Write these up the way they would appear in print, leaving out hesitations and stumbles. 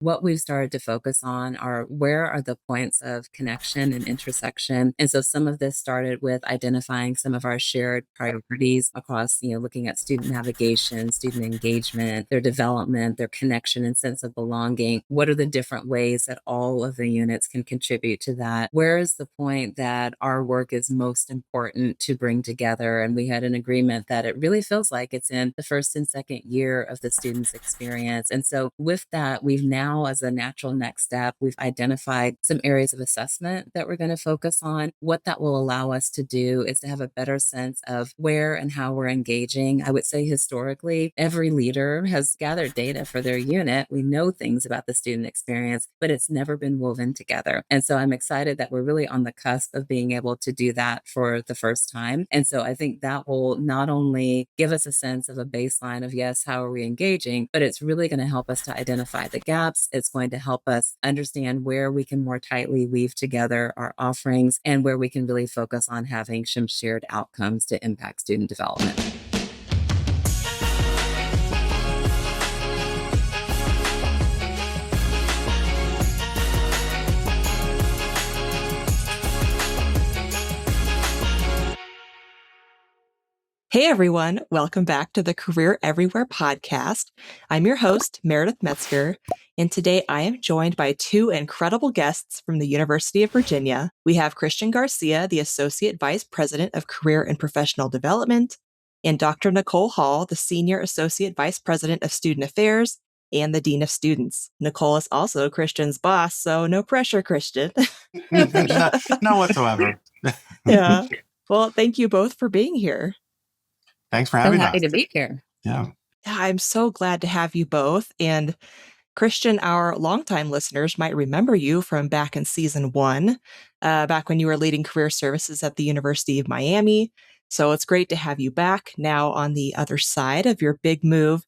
what we've started to focus on are where are the points of connection and intersection. And so some of this started with identifying some of our shared priorities across, looking at student navigation, student engagement, their development, their connection and sense of belonging. What are the different ways that all of the units can contribute to that? Where is the point that our work is most important to bring together? And we had an agreement that it really feels like it's in the first and second year of the student's experience. And so with that, we've now, as a natural next step, we've identified some areas of assessment that we're going to focus on. What that will allow us to do is to have a better sense of where and how we're engaging. I would say historically, every leader has gathered data for their unit. We know things about the student experience, but it's never been woven together. And so I'm excited that we're really on the cusp of being able to do that for the first time. And so I think that will not only give us a sense of a baseline of, yes, how are we engaging, but it's really going to help us to identify the gaps. It's going to help us understand where we can more tightly weave together our offerings and where we can really focus on having some shared outcomes to impact student development. Hey everyone, welcome back to the Career Everywhere podcast. I'm your host, Meredith Metsker, and today I am joined by two incredible guests from the University of Virginia. We have Christian Garcia, the Associate Vice President of Career and Professional Development, and Dr. Nicole Hall, the Senior Associate Vice President of Student Affairs and the Dean of Students. Nicole is also Christian's boss, so no pressure, Christian. No whatsoever. Yeah. Well, thank you both for being here. Thanks for having us. Happy to be here. Yeah, I'm so glad to have you both. And Christian, our longtime listeners might remember you from back in season 1, back when you were leading career services at the University of Miami. So it's great to have you back now on the other side of your big move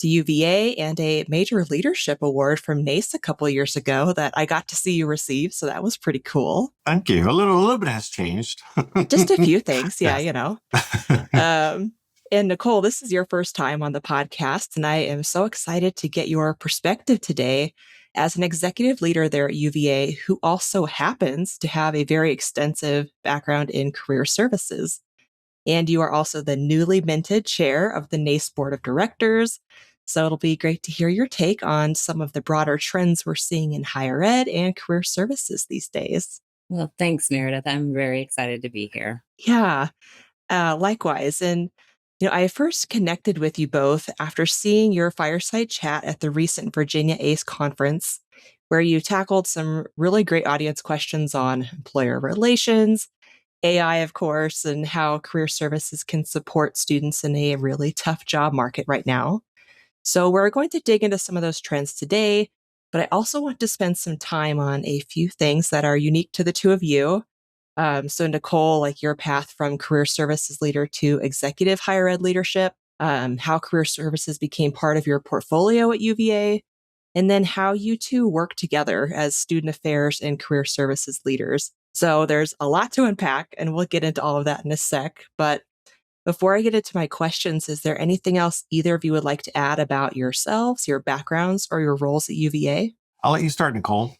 to UVA and a major leadership award from NACE a couple of years ago that I got to see you receive. So that was pretty cool. Thank you. A little bit has changed. Just a few things. Yeah. And Nicole, this is your first time on the podcast, and I am so excited to get your perspective today as an executive leader there at UVA who also happens to have a very extensive background in career services. And you are also the newly minted chair of the NACE Board of Directors. So it'll be great to hear your take on some of the broader trends we're seeing in higher ed and career services these days. Well, thanks, Meredith. I'm very excited to be here. Yeah, likewise. And I first connected with you both after seeing your fireside chat at the recent Virginia ACE conference, where you tackled some really great audience questions on employer relations, AI, of course, and how career services can support students in a really tough job market right now. So we're going to dig into some of those trends today, but I also want to spend some time on a few things that are unique to the two of you. So Nicole, like your path from career services leader to executive higher ed leadership, how career services became part of your portfolio at UVA, and then how you two work together as student affairs and career services leaders. So there's a lot to unpack, and we'll get into all of that in a sec. But before I get into my questions, is there anything else either of you would like to add about yourselves, your backgrounds, or your roles at UVA? I'll let you start, Nicole.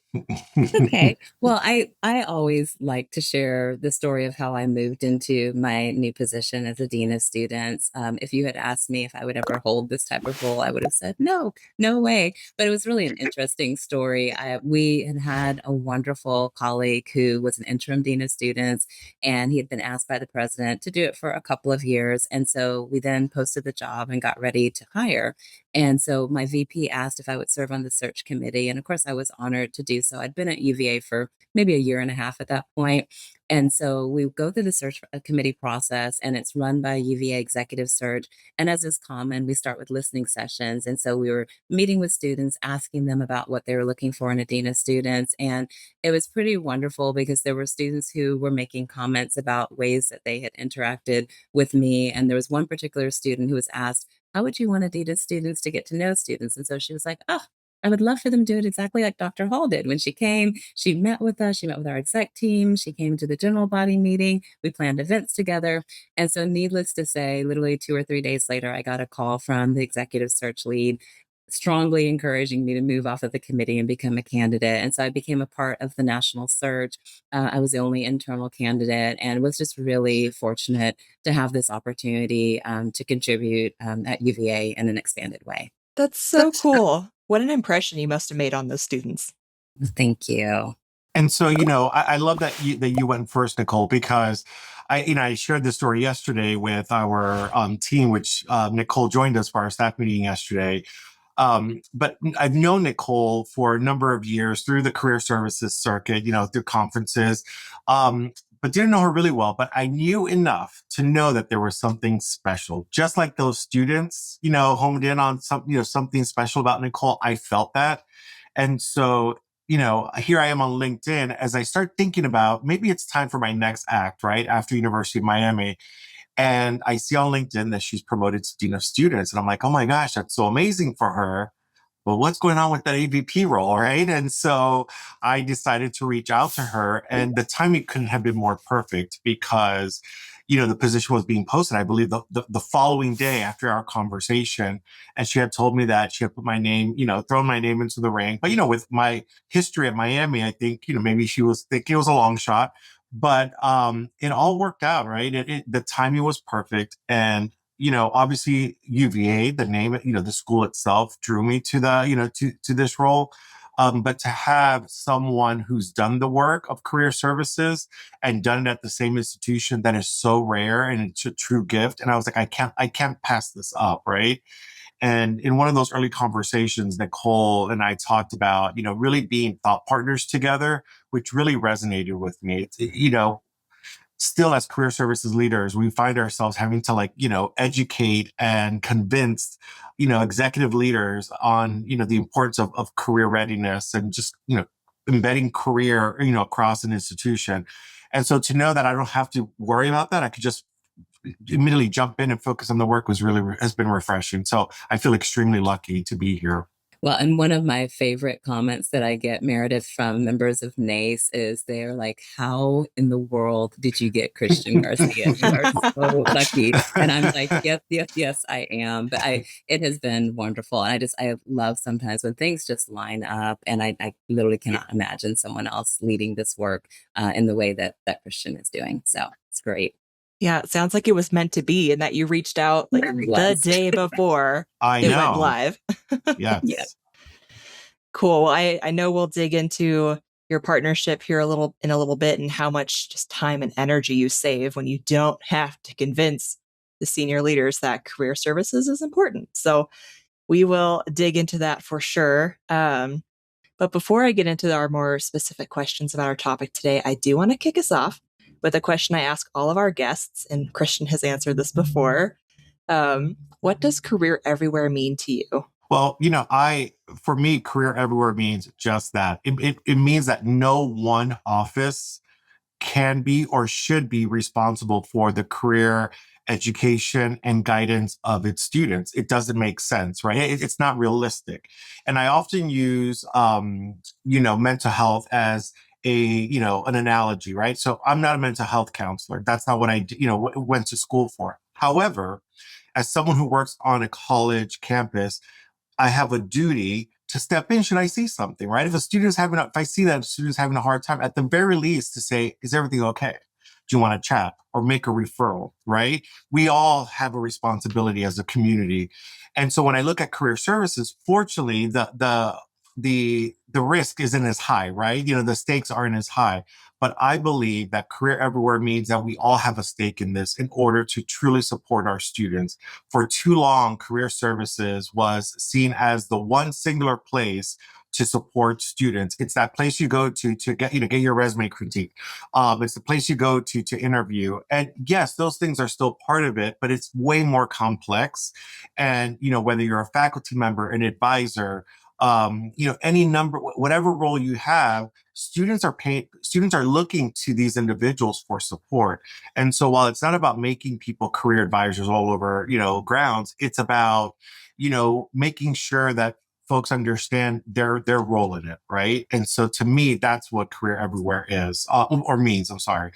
Okay. Well, I always like to share the story of how I moved into my new position as a dean of students. If you had asked me if I would ever hold this type of role, I would have said, no way. But it was really an interesting story. We had a wonderful colleague who was an interim dean of students, and he had been asked by the president to do it for a couple of years. And so we then posted the job and got ready to hire. And so my VP asked if I would serve on the search committee. And of course, I was honored to do so. I'd been at UVA for maybe a year and a half at that point. And so we go through the search committee process, and it's run by UVA Executive Search. And as is common, we start with listening sessions. And so we were meeting with students, asking them about what they were looking for in a dean of students. And it was pretty wonderful because there were students who were making comments about ways that they had interacted with me. And there was one particular student who was asked, how would you want a dean of students to get to know students? And so she was like, oh, I would love for them to do it exactly like Dr. Hall did. When she came, she met with us, she met with our exec team, she came to the general body meeting, we planned events together. And so needless to say, literally 2 or 3 days later, I got a call from the executive search lead strongly encouraging me to move off of the committee and become a candidate. And so I became a part of the national search. I was the only internal candidate and was just really fortunate to have this opportunity to contribute at UVA in an expanded way. That's so cool. What an impression you must have made on those students. Thank you. And so, I love that you went first, Nicole, because I shared this story yesterday with our team, which Nicole joined us for our staff meeting yesterday. But I've known Nicole for a number of years through the career services circuit, through conferences, but didn't know her really well. But I knew enough to know that there was something special, just like those students, homed in on something special about Nicole. I felt that. And so, here I am on LinkedIn as I start thinking about maybe it's time for my next act, right? After University of Miami. And I see on LinkedIn that she's promoted to Dean of Students. And I'm like, oh my gosh, that's so amazing for her. But what's going on with that AVP role, right? And so I decided to reach out to her. And the timing couldn't have been more perfect because, the position was being posted, I believe, the following day after our conversation. And she had told me that she had put my name, thrown my name into the ring. But, with my history at Miami, I think, maybe she was thinking it was a long shot. But it all worked out, right? The timing was perfect. And, obviously UVA, the name, the school itself drew me to to this role. But to have someone who's done the work of career services and done it at the same institution, that is so rare and it's a true gift. And I was like, I can't pass this up, right? And in one of those early conversations, Nicole and I talked about, really being thought partners together, which really resonated with me. Still as career services leaders, we find ourselves having to educate and convince, executive leaders on, the importance of career readiness and just, embedding career, across an institution. And so to know that I don't have to worry about that, I could just immediately jump in and focus on the work has been refreshing. So I feel extremely lucky to be here. Well, and one of my favorite comments that I get, Meredith, from members of NACE is they're like, how in the world did you get Christian Garcia? You are so lucky. And I'm like, yes, I am. But it has been wonderful. And I love sometimes when things just line up and I literally cannot imagine someone else leading this work in the way that Christian is doing. So it's great. Yeah, it sounds like it was meant to be and that you reached out the day before it went live. Yes. Yeah. Cool. Well, I know we'll dig into your partnership here in a little bit and how much just time and energy you save when you don't have to convince the senior leaders that career services is important. So we will dig into that for sure. But before I get into our more specific questions about our topic today, I do want to kick us off with a question I ask all of our guests, and Christian has answered this before. What does career everywhere mean to you? Well, for me, career everywhere means just that. It means that no one office can be or should be responsible for the career education and guidance of its students. It doesn't make sense, right? It's not realistic. And I often use, mental health as an analogy, right? So I'm not a mental health counselor. That's not what I, went to school for. However, as someone who works on a college campus, I have a duty to step in should I see something, right? If I see that a student is having a hard time, at the very least to say, is everything okay? Do you want to chat or make a referral, right? We all have a responsibility as a community. And so when I look at career services, fortunately, the risk isn't as high, right? The stakes aren't as high. But I believe that career everywhere means that we all have a stake in this in order to truly support our students. For too long, career services was seen as the one singular place to support students. It's that place you go to get your resume critiqued. It's the place you go to interview. And yes, those things are still part of it, but it's way more complex. And, whether you're a faculty member, an advisor, any number, whatever role you have, students are looking to these individuals for support. And so while it's not about making people career advisors all over, grounds, it's about, making sure that folks understand their role in it, right? And so to me, that's what career everywhere is, or means, I'm sorry.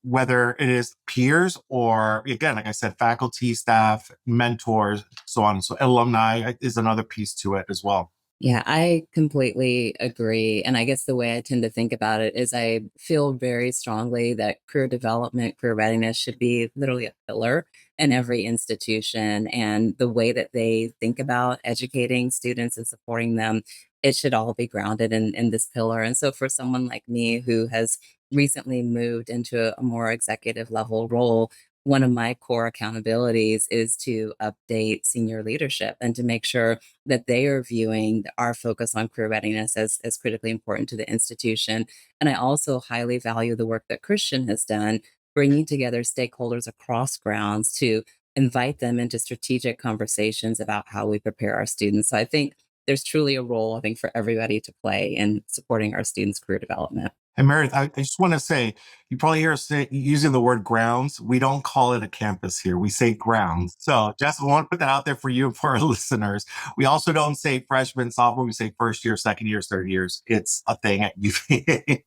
whether it is peers or, again, like I said, faculty, staff, mentors, so on. So alumni is another piece to it as well. Yeah, I completely agree. And I guess the way I tend to think about it is I feel very strongly that career development, career readiness should be literally a pillar in every institution. And the way that they think about educating students and supporting them, it should all be grounded in this pillar. And so for someone like me who has recently moved into a more executive level role, one of my core accountabilities is to update senior leadership and to make sure that they are viewing our focus on career readiness as critically important to the institution. And I also highly value the work that Christian has done, bringing together stakeholders across grounds to invite them into strategic conversations about how we prepare our students. So I think there's truly a role, I think, for everybody to play in supporting our students' career development. And Meredith, I just want to say, you probably hear us using the word grounds. We don't call it a campus here. We say grounds. So just want to put that out there for you and for our listeners. We also don't say freshman, sophomore. We say first year, second year, third years. It's a thing at UVA.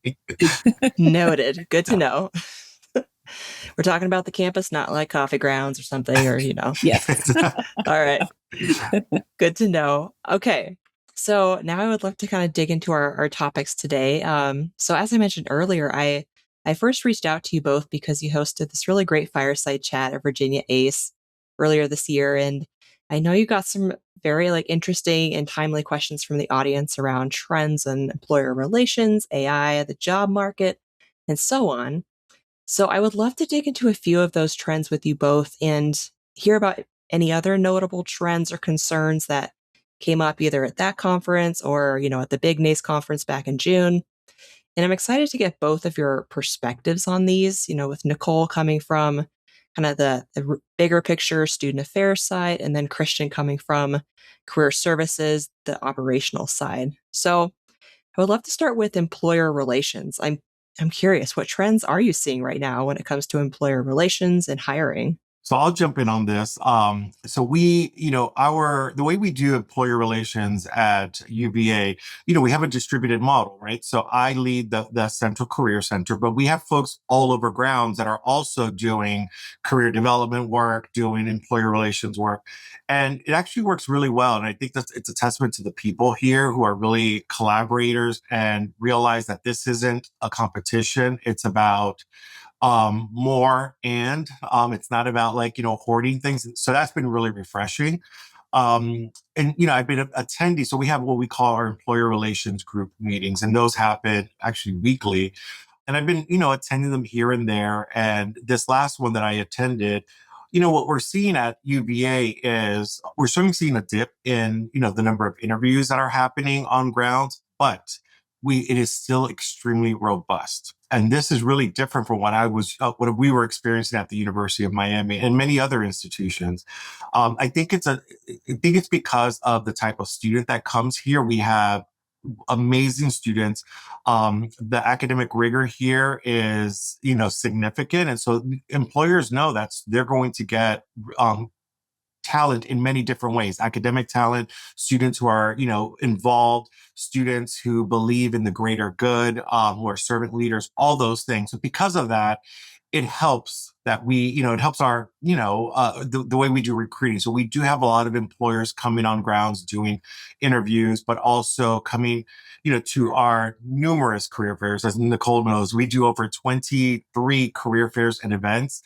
Noted. Good to know. We're talking about the campus, not like coffee grounds or something, or, Yes. All right. Good to know. Okay. So now I would love to kind of dig into our topics today. So as I mentioned earlier, I first reached out to you both because you hosted this really great fireside chat at Virginia ACE earlier this year. And I know you got some very interesting and timely questions from the audience around trends and employer relations, AI, the job market, and so on. So I would love to dig into a few of those trends with you both and hear about any other notable trends or concerns that came up either at that conference or, at the Big NACE conference back in June. And I'm excited to get both of your perspectives on these, with Nicole coming from kind of the bigger picture student affairs side, and then Christian coming from career services, the operational side. So I would love to start with employer relations. I'm curious, what trends are you seeing right now when it comes to employer relations and hiring? So I'll jump in on this. So we, the way we do employer relations at UVA, we have a distributed model, right? So I lead the Central Career Center, but we have folks all over grounds that are also doing career development work, doing employer relations work. And it actually works really well. And I think it's a testament to the people here who are really collaborators and realize that this isn't a competition. It's about more and it's not about hoarding things. So that's been really refreshing. And I've been attending, so we have what we call our employer relations group meetings, and those happen actually weekly, and I've been attending them here and there. And this last one that I attended, what we're seeing at UVA is we're certainly seeing a dip in the number of interviews that are happening on grounds, but it is still extremely robust. And this is really different from what we were experiencing at the University of Miami and many other institutions. I think it's because of the type of student that comes here. We have amazing students. The academic rigor here is, significant. And so employers know they're going to get, talent in many different ways: academic talent, students who are involved, students who believe in the greater good, who are servant leaders, all those things. So because of that, it helps that it helps our the way we do recruiting. So we do have a lot of employers coming on grounds doing interviews, but also coming to our numerous career fairs. As Nicole knows, we do over 23 career fairs and events.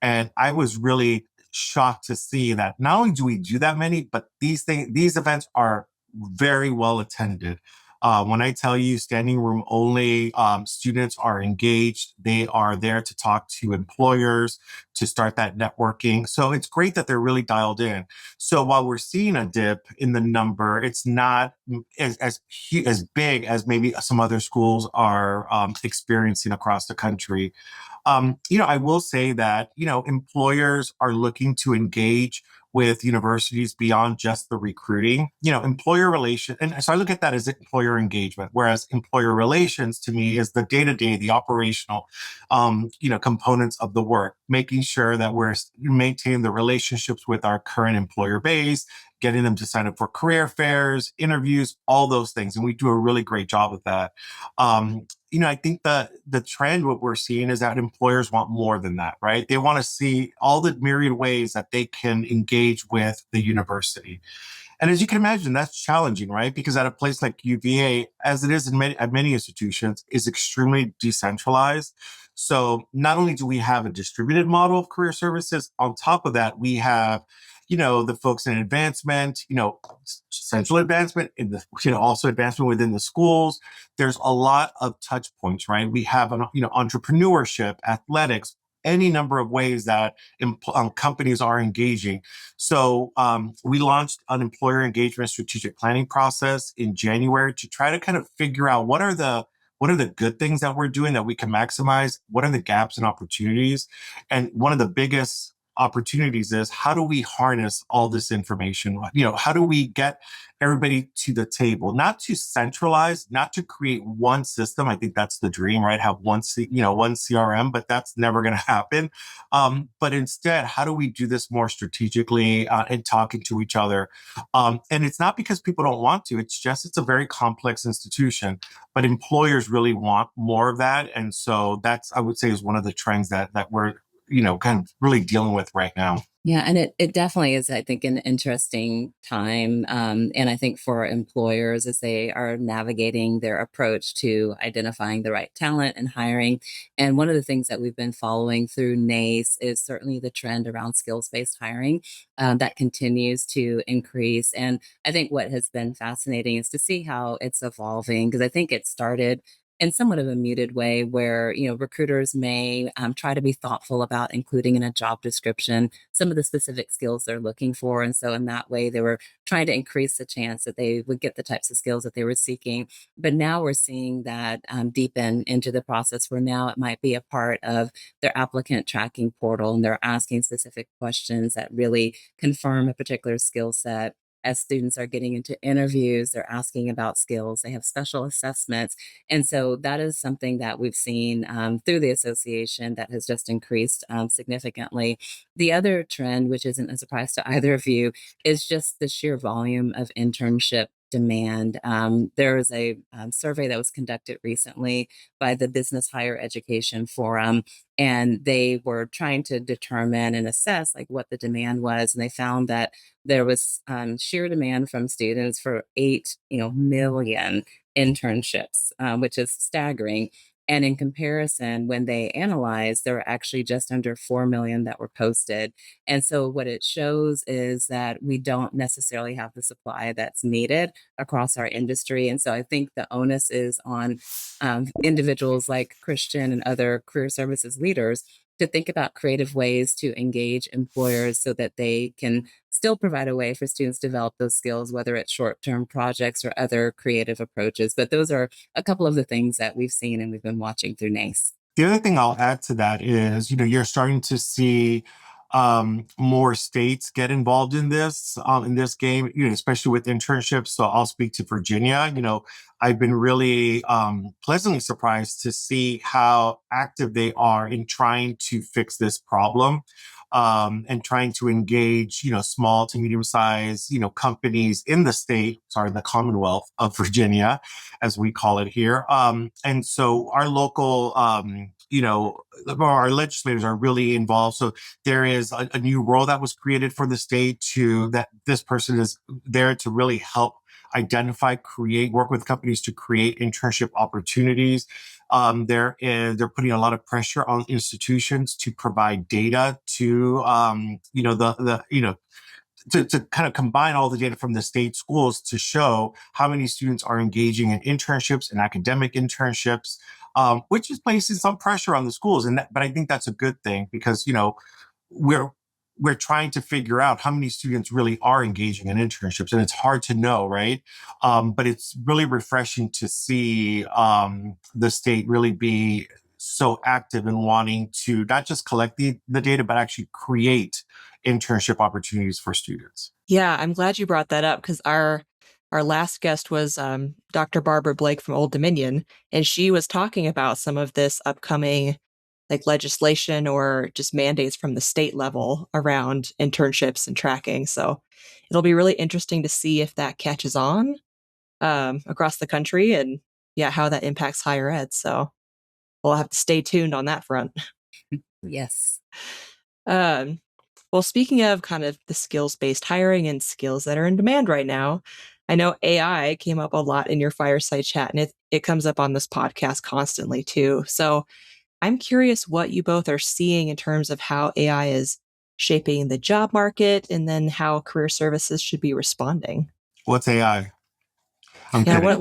And I was really shocked to see that not only do we do that many, but these events are very well attended. When I tell you standing room only, students are engaged. They are there to talk to employers, to start that networking. So it's great that they're really dialed in. So while we're seeing a dip in the number, it's not as big as maybe some other schools are experiencing across the country. I will say that, employers are looking to engage with universities beyond just the recruiting, employer relation. And so I look at that as employer engagement, whereas employer relations to me is the day-to-day, the operational, components of the work, making sure that we're maintaining the relationships with our current employer base, getting them to sign up for career fairs, interviews, all those things. And we do a really great job of that. I think that the trend, what we're seeing is that employers want more than that, right? They want to see all the myriad ways that they can engage with the university. And as you can imagine, that's challenging, right? Because at a place like UVA, as it is at many institutions, is extremely decentralized. So not only do we have a distributed model of career services, on top of that, we have, the folks in advancement, central advancement in the, also advancement within the schools. There's a lot of touch points, right? We have, entrepreneurship, athletics, any number of ways that companies are engaging. So we launched an employer engagement strategic planning process in January to try to kind of figure out what are the good things that we're doing that we can maximize, what are the gaps and opportunities. And one of the biggest opportunities is, how do we harness all this information? How do we get everybody to the table, not to centralize, not to create one system. I think that's the dream, right? Have one CRM, but that's never going to happen. But instead, how do we do this more strategically and talking to each other? And it's not because people don't want to, it's a very complex institution, but employers really want more of that. And so that's, I would say, is one of the trends that we're kind of really dealing with right now. Yeah, and it definitely is, I think, an interesting time. And I think for employers as they are navigating their approach to identifying the right talent and hiring. And one of the things that we've been following through NACE is certainly the trend around skills-based hiring that continues to increase. And I think what has been fascinating is to see how it's evolving, because I think it started in somewhat of a muted way where, recruiters may try to be thoughtful about including in a job description some of the specific skills they're looking for. And so in that way, they were trying to increase the chance that they would get the types of skills that they were seeking. But now we're seeing that deepen into the process where now it might be a part of their applicant tracking portal, and they're asking specific questions that really confirm a particular skill set. As students are getting into interviews, they're asking about skills. They have special assessments. And so that is something that we've seen through the association that has just increased significantly. The other trend, which isn't a surprise to either of you, is just the sheer volume of internship demand. There was a survey that was conducted recently by the Business Higher Education Forum, and they were trying to determine and assess like what the demand was. And they found that there was sheer demand from students for 8 million internships, which is staggering. And in comparison, when they analyzed, there were actually just under 4 million that were posted. And so what it shows is that we don't necessarily have the supply that's needed across our industry. And so I think the onus is on individuals like Christian and other career services leaders to think about creative ways to engage employers so that they can still provide a way for students to develop those skills, whether it's short-term projects or other creative approaches. But those are a couple of the things that we've seen and we've been watching through NACE. The other thing I'll add to that is, you're starting to see more states get involved in this game, especially with internships. So I'll speak to Virginia. I've been really pleasantly surprised to see how active they are in trying to fix this problem. And trying to engage, small to medium-sized, companies in the Commonwealth of Virginia, as we call it here. And so our local, our legislators are really involved. So there is a new role that was created for the state that this person is there to really help identify, work with companies to create internship opportunities. They're putting a lot of pressure on institutions to provide data to to kind of combine all the data from the state schools to show how many students are engaging in internships and academic internships, which is placing some pressure on the schools. But I think that's a good thing because we're trying to figure out how many students really are engaging in internships, and it's hard to know, right? But it's really refreshing to see the state really be so active in wanting to not just collect the data, but actually create internship opportunities for students. Yeah, I'm glad you brought that up because our last guest was Dr. Barbara Blake from Old Dominion, and she was talking about some of this upcoming like legislation or just mandates from the state level around internships and tracking. So it'll be really interesting to see if that catches on across the country and yeah, how that impacts higher ed. So we'll have to stay tuned on that front. Yes. Um, well, speaking of kind of the skills-based hiring and skills that are in demand right now, I know AI came up a lot in your fireside chat, and it comes up on this podcast constantly too. So I'm curious what you both are seeing in terms of how AI is shaping the job market and then how career services should be responding. What's AI? I'm Yeah, kidding.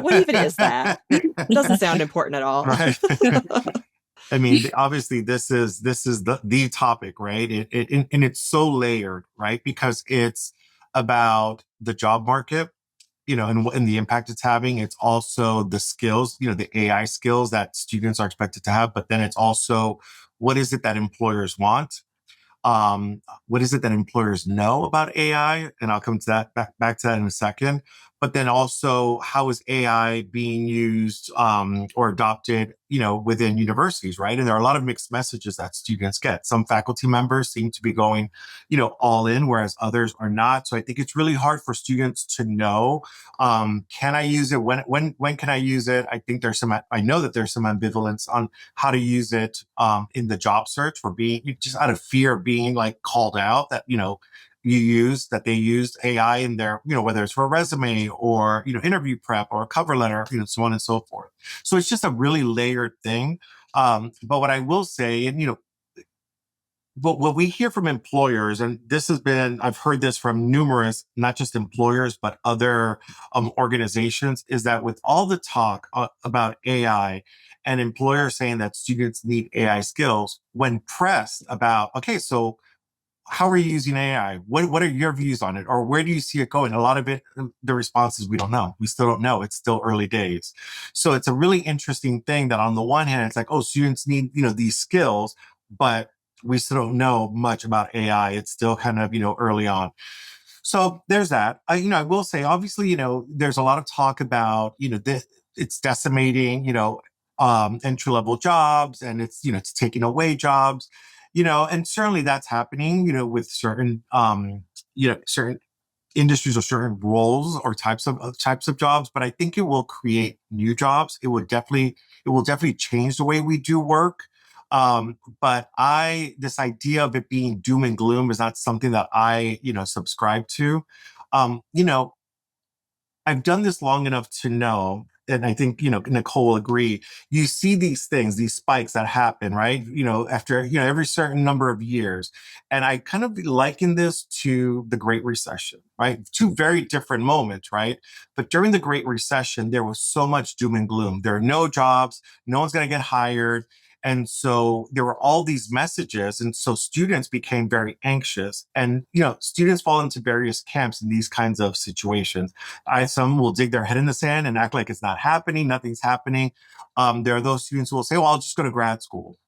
what even is that? It doesn't sound important at all. Right. I mean, obviously, this is the topic, right? And it's so layered, right? Because it's about the job market, and the impact it's having. It's also the skills, the AI skills that students are expected to have. But then it's also what is it that employers want? What is it that employers know about AI? And I'll come to that back to that in a second. But then also, how is AI being used or adopted, within universities, right? And there are a lot of mixed messages that students get. Some faculty members seem to be going, all in, whereas others are not. So I think it's really hard for students to know, can I use it? When can I use it? I know that there's some ambivalence on how to use it in the job search for being just out of fear of being like called out that, they used AI in their, whether it's for a resume or, interview prep or a cover letter, so on and so forth. So it's just a really layered thing. But what I will say, and, but what we hear from employers, and I've heard this from numerous, not just employers, but other organizations, is that with all the talk about AI and employers saying that students need AI skills, when pressed about, okay, so how are you using AI? What are your views on it? Or where do you see it going? A lot of it, the response is we don't know. We still don't know. It's still early days. So it's a really interesting thing that on the one hand, it's like, oh, students need, these skills, but we still don't know much about AI. It's still kind of, early on. So there's that. I will say, obviously, there's a lot of talk about, it's decimating, entry-level jobs, and it's taking away jobs, and certainly that's happening, with certain industries or certain roles or types of jobs. But I think it will create new jobs. It will definitely change the way we do work. But this idea of it being doom and gloom is not something that I, subscribe to. Um, you know, I've done this long enough to know, and I think, Nicole will agree, you see these things, these spikes that happen, right? After, every certain number of years. And I kind of liken this to the Great Recession, right? Two very different moments, right? But during the Great Recession, there was so much doom and gloom. There are no jobs, no one's going to get hired. And so there were all these messages. And so students became very anxious. And, students fall into various camps in these kinds of situations. Some will dig their head in the sand and act like it's not happening, nothing's happening. There are those students who will say, well, I'll just go to grad school,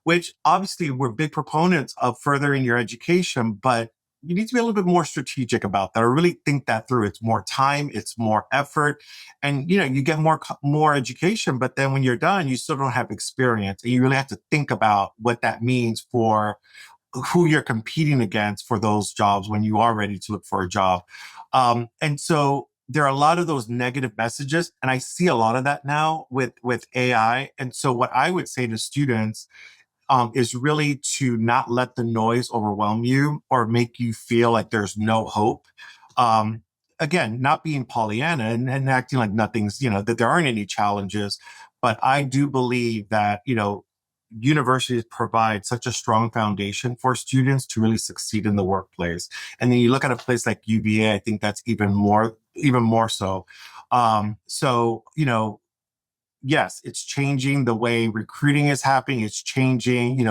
which obviously we're big proponents of furthering your education, but you need to be a little bit more strategic about that or really think that through. It's more time, it's more effort, and you get more education, but then when you're done, you still don't have experience, and you really have to think about what that means for who you're competing against for those jobs when you are ready to look for a job. And so there are a lot of those negative messages, and I see a lot of that now with AI. And so what I would say to students is really to not let the noise overwhelm you or make you feel like there's no hope. Um, Again, not being Pollyanna and acting like nothing's, that there aren't any challenges. But I do believe that, universities provide such a strong foundation for students to really succeed in the workplace. And then you look at a place like UVA, I think that's even more so. So, yes, it's changing the way recruiting is happening. It's changing,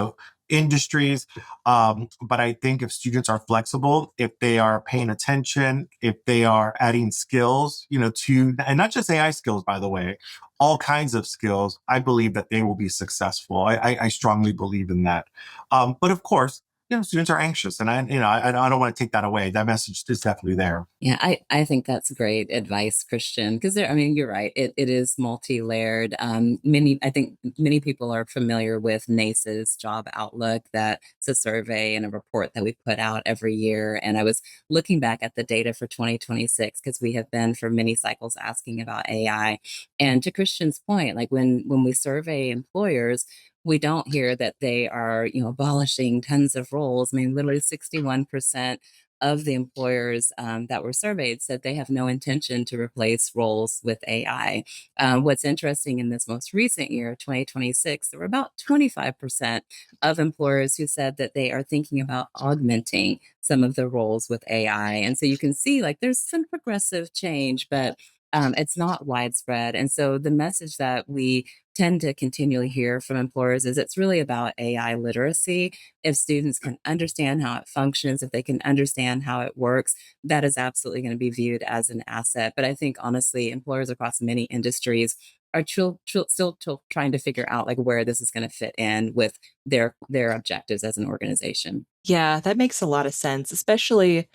industries. But I think if students are flexible, if they are paying attention, if they are adding skills, and not just AI skills, by the way, all kinds of skills, I believe that they will be successful. I strongly believe in that. But of course, students are anxious, and I don't want to take that away. That message is definitely there. Yeah, I think that's great advice, Christian, because I mean, you're right. It is multi-layered. I think many people are familiar with NACE's job outlook. That's a survey and a report that we put out every year. And I was looking back at the data for 2026 because we have been for many cycles asking about AI. And to Christian's point, like when we survey employers, we don't hear that they are, abolishing tons of roles. I mean, literally 61% of the employers that were surveyed said they have no intention to replace roles with AI. What's interesting in this most recent year, 2026, there were about 25% of employers who said that they are thinking about augmenting some of the roles with AI. And so you can see like there's some progressive change, but it's not widespread. And so the message that we tend to continually hear from employers is it's really about AI literacy. If students can understand how it functions, if they can understand how it works, that is absolutely going to be viewed as an asset. But I think honestly, employers across many industries are still trying to figure out like where this is going to fit in with their objectives as an organization. Yeah, that makes a lot of sense, especially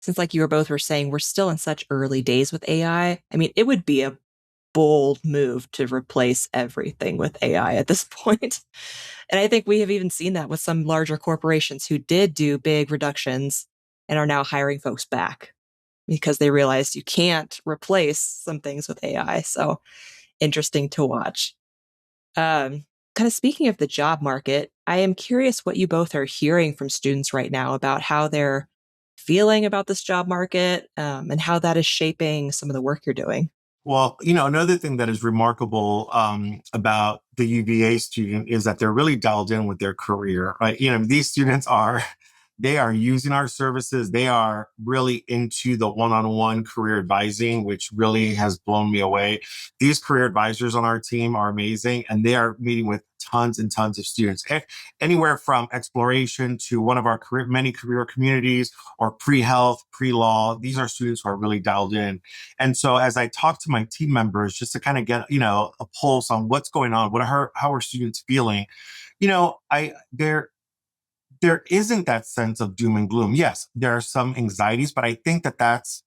since, like you were both were saying, we're still in such early days with AI. I mean, it would be a bold move to replace everything with AI at this point. And I think we have even seen that with some larger corporations who did do big reductions and are now hiring folks back because they realized you can't replace some things with AI. So interesting to watch. Kind of speaking of the job market, I am curious what you both are hearing from students right now about how they're feeling about this job market, and how that is shaping some of the work you're doing. Well, another thing that is remarkable about the UVA student is that they're really dialed in with their career, right? These students they are using our services. They are really into the one-on-one career advising, which really has blown me away. These career advisors on our team are amazing, and they are meeting with tons and tons of students, anywhere from exploration to one of our many career communities or pre-health, pre-law. These are students who are really dialed in. And so as I talk to my team members, just to kind of get, a pulse on what's going on, how are students feeling, there isn't that sense of doom and gloom. Yes, there are some anxieties, but I think that that's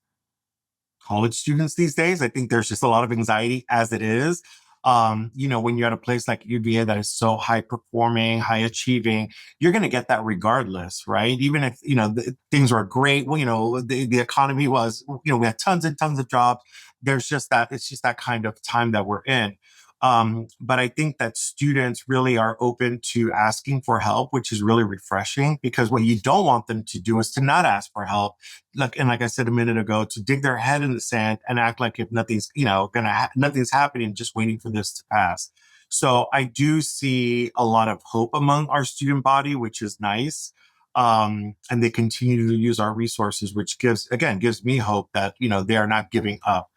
college students these days. I think there's just a lot of anxiety as it is. When you're at a place like UVA that is so high performing, high achieving, you're going to get that regardless, right? Even if, things were great, well, the economy was, we had tons and tons of jobs. It's just that kind of time that we're in. But I think that students really are open to asking for help, which is really refreshing, because what you don't want them to do is to not ask for help. Like I said a minute ago, to dig their head in the sand and act like if nothing's, nothing's happening, just waiting for this to pass. So I do see a lot of hope among our student body, which is nice. And they continue to use our resources, which gives me hope that, they are not giving up.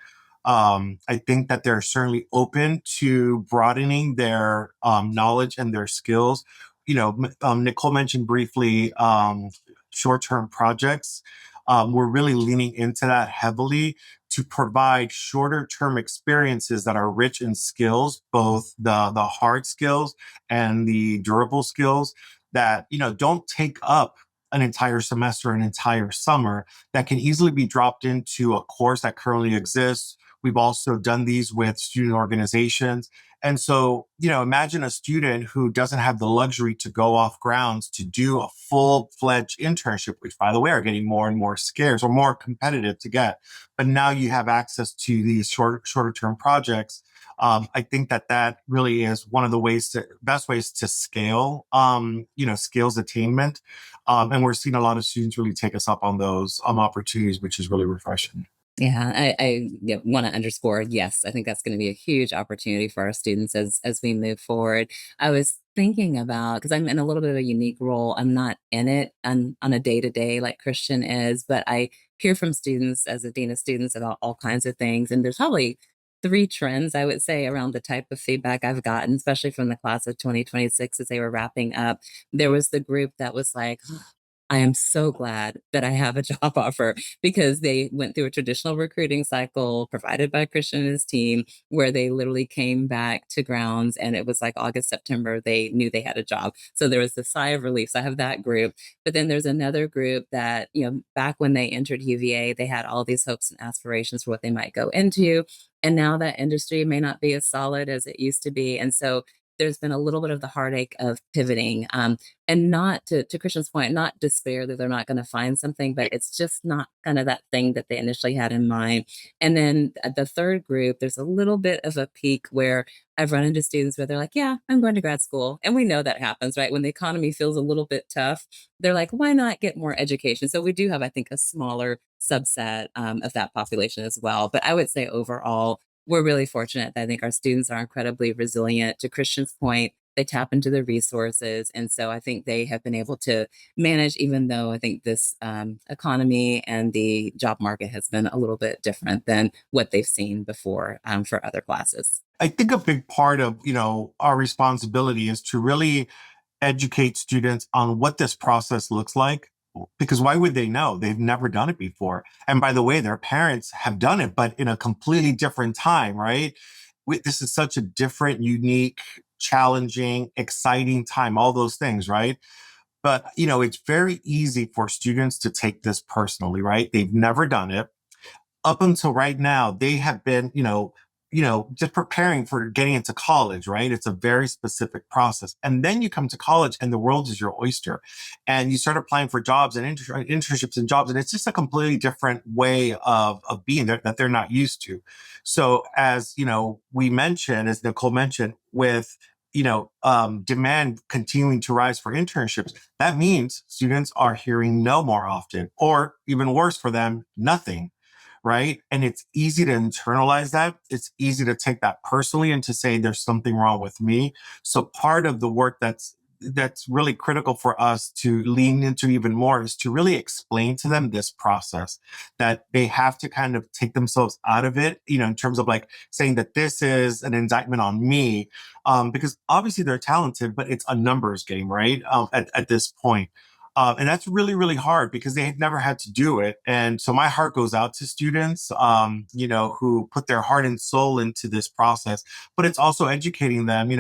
I think that they're certainly open to broadening their knowledge and their skills. Nicole mentioned briefly short-term projects. We're really leaning into that heavily to provide shorter-term experiences that are rich in skills, both the hard skills and the durable skills that don't take up an entire semester, an entire summer, that can easily be dropped into a course that currently exists. We've also done these with student organizations. And so, imagine a student who doesn't have the luxury to go off grounds to do a full-fledged internship, which, by the way, are getting more and more scarce or more competitive to get. But now you have access to these shorter term projects. I think that really is one of the best ways to scale, skills attainment. And we're seeing a lot of students really take us up on those opportunities, which is really refreshing. Yeah, I want to underscore, yes, I think that's going to be a huge opportunity for our students as we move forward. I was thinking about, because I'm in a little bit of a unique role. I'm not in it on a day-to-day like Christian is, but I hear from students as a dean of students about all kinds of things. And there's probably three trends, I would say, around the type of feedback I've gotten, especially from the class of 2026 as they were wrapping up. There was the group that was like, I am so glad that I have a job offer because they went through a traditional recruiting cycle provided by Christian and his team where they literally came back to grounds and it was like August, September, they knew they had a job. So there was a sigh of relief. So I have that group. But then there's another group that, back when they entered UVA, they had all these hopes and aspirations for what they might go into. And now that industry may not be as solid as it used to be. And so there's been a little bit of the heartache of pivoting. And not to Christian's point, not despair that they're not going to find something, but it's just not kind of that thing that they initially had in mind. And then the third group, there's a little bit of a peak where I've run into students where they're like, yeah, I'm going to grad school. And we know that happens, right? When the economy feels a little bit tough, they're like, why not get more education? So we do have, I think, a smaller subset of that population as well. But I would say overall, we're really fortunate that I think our students are incredibly resilient. To Christian's point, they tap into the resources. And so I think they have been able to manage, even though I think this economy and the job market has been a little bit different than what they've seen before for other classes. I think a big part of, our responsibility is to really educate students on what this process looks like. Because why would they know? They've never done it before. And by the way, their parents have done it, but in a completely different time, right? This is such a different, unique, challenging, exciting time, all those things, right? But, it's very easy for students to take this personally, right? They've never done it. Up until right now, they have been, just preparing for getting into college, right? It's a very specific process. And then you come to college and the world is your oyster and you start applying for jobs and internships and jobs. And it's just a completely different way of being there that they're not used to. So as, we mentioned, as Nicole mentioned, with demand continuing to rise for internships, that means students are hearing no more often, or even worse for them, nothing. Right. And it's easy to internalize that. It's easy to take that personally and to say there's something wrong with me. So part of the work that's really critical for us to lean into even more is to really explain to them this process, that they have to kind of take themselves out of it, in terms of like saying that this is an indictment on me, because obviously they're talented, but it's a numbers game, right? At this point. And that's really, really hard because they had never had to do it. And so my heart goes out to students, who put their heart and soul into this process, but it's also educating them,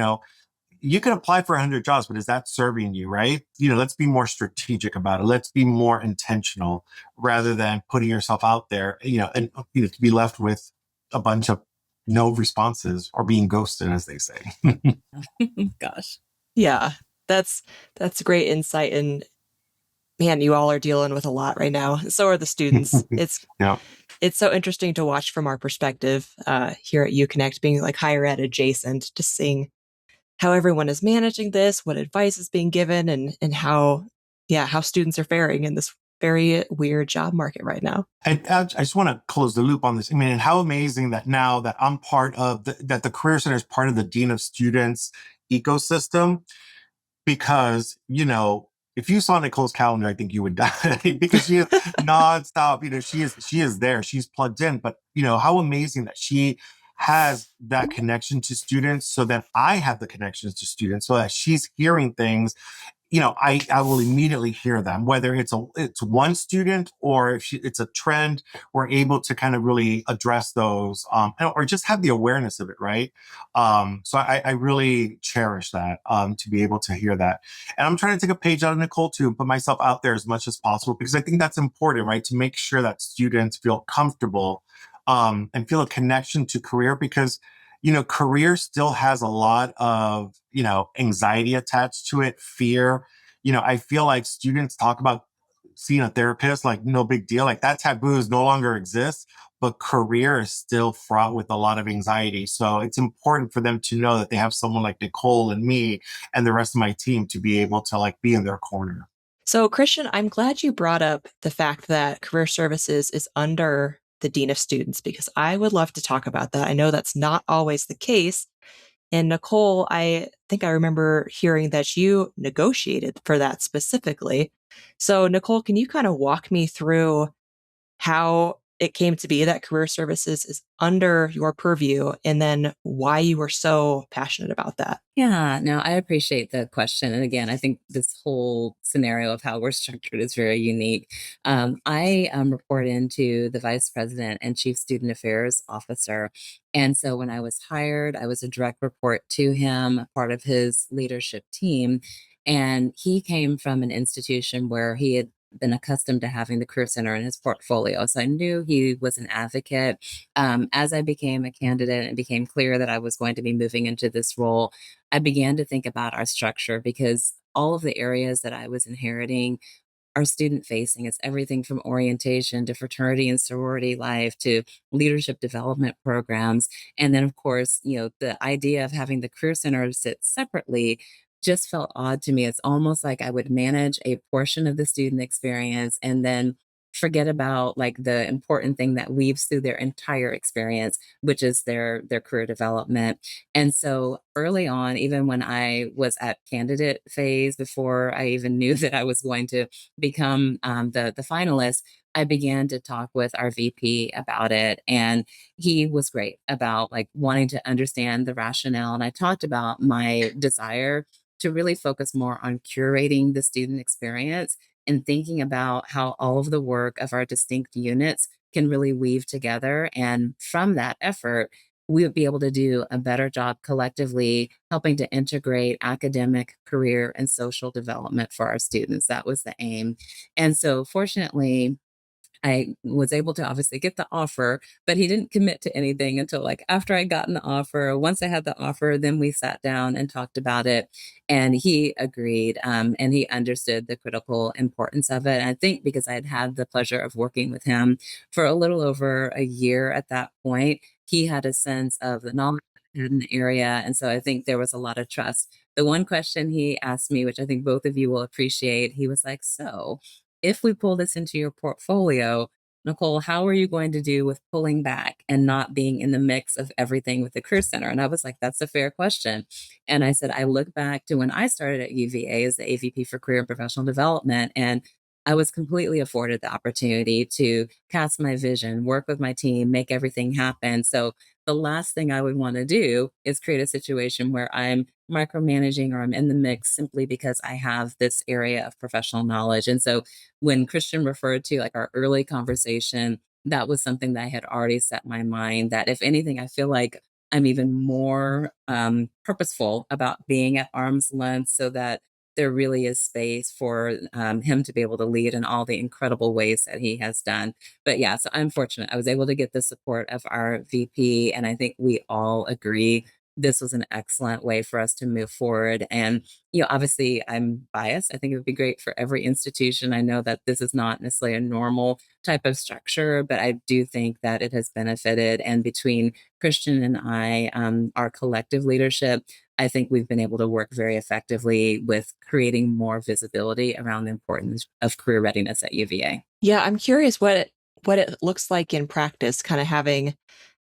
you can apply for 100 jobs, but is that serving you, right? Let's be more strategic about it. Let's be more intentional rather than putting yourself out there, and to be left with a bunch of no responses or being ghosted, as they say. Gosh. Yeah, that's great insight. And man, you all are dealing with a lot right now. So are the students. Yeah. It's so interesting to watch from our perspective here at UConnect, being like higher ed adjacent, just seeing how everyone is managing this, what advice is being given, and how students are faring in this very weird job market right now. And I just want to close the loop on this. I mean, and how amazing that now that I'm part of that the Career Center is part of the Dean of Students ecosystem, because, if you saw Nicole's calendar, I think you would die because she is nonstop. She is there. She's plugged in. But, how amazing that she has that connection to students so that I have the connections to students so that she's hearing things. I will immediately hear them, whether it's one student or if it's a trend, we're able to kind of really address those, or just have the awareness of it. Right. So I really cherish that, to be able to hear that. And I'm trying to take a page out of Nicole too, and put myself out there as much as possible, because I think that's important, right? To make sure that students feel comfortable, and feel a connection to career, because career still has a lot of, anxiety attached to it, fear. I feel like students talk about seeing a therapist like no big deal, like that taboo no longer exists, but career is still fraught with a lot of anxiety. So it's important for them to know that they have someone like Nicole and me and the rest of my team to be able to like be in their corner. So, Christian, I'm glad you brought up the fact that Career Services is under the Dean of Students, because I would love to talk about that. I know that's not always the case. And Nicole, I think I remember hearing that you negotiated for that specifically. So, Nicole, can you kind of walk me through how it came to be that career services is under your purview, and then why you were so passionate about that. Yeah, no, I appreciate the question. And again, I think this whole scenario of how we're structured is very unique. I report into the vice president and chief student affairs officer. And so when I was hired, I was a direct report to him, part of his leadership team. And he came from an institution where he had been accustomed to having the Career Center in his portfolio. So I knew he was an advocate. As I became a candidate and became clear that I was going to be moving into this role, I began to think about our structure because all of the areas that I was inheriting are student facing. It's everything from orientation to fraternity and sorority life to leadership development programs. And then, of course, the idea of having the Career Center sit separately just felt odd to me. It's almost like I would manage a portion of the student experience and then forget about like the important thing that weaves through their entire experience, which is their career development. And so early on, even when I was at candidate phase, before I even knew that I was going to become the finalist, I began to talk with our VP about it, and he was great about like wanting to understand the rationale. And I talked about my desire to really focus more on curating the student experience and thinking about how all of the work of our distinct units can really weave together. And from that effort, we would be able to do a better job collectively helping to integrate academic, career, and social development for our students. That was the aim. And so, fortunately, I was able to obviously get the offer, but he didn't commit to anything until like after I gotten the offer. Once I had the offer, then we sat down and talked about it, and he agreed, and he understood the critical importance of it. And I think because I had had the pleasure of working with him for a little over a year at that point, he had a sense of the knowledge in the area, and so I think there was a lot of trust. The one question he asked me, which I think both of you will appreciate, he was like, "So, if we pull this into your portfolio, Nicole, how are you going to do with pulling back and not being in the mix of everything with the Career Center?" And I was like, that's a fair question. And I said, I look back to when I started at UVA as the AVP for Career and Professional Development, and I was completely afforded the opportunity to cast my vision, work with my team, make everything happen. So the last thing I would want to do is create a situation where I'm micromanaging or I'm in the mix simply because I have this area of professional knowledge. And so when Christian referred to like our early conversation, that was something that I had already set my mind that if anything, I feel like I'm even more purposeful about being at arm's length so that there really is space for him to be able to lead in all the incredible ways that he has done. But yeah, so I'm fortunate. I was able to get the support of our VP, and I think we all agree this was an excellent way for us to move forward. And, obviously I'm biased. I think it would be great for every institution. I know that this is not necessarily a normal type of structure, but I do think that it has benefited. And between Christian and I, our collective leadership, I think we've been able to work very effectively with creating more visibility around the importance of career readiness at UVA. Yeah, I'm curious what it looks like in practice, kind of having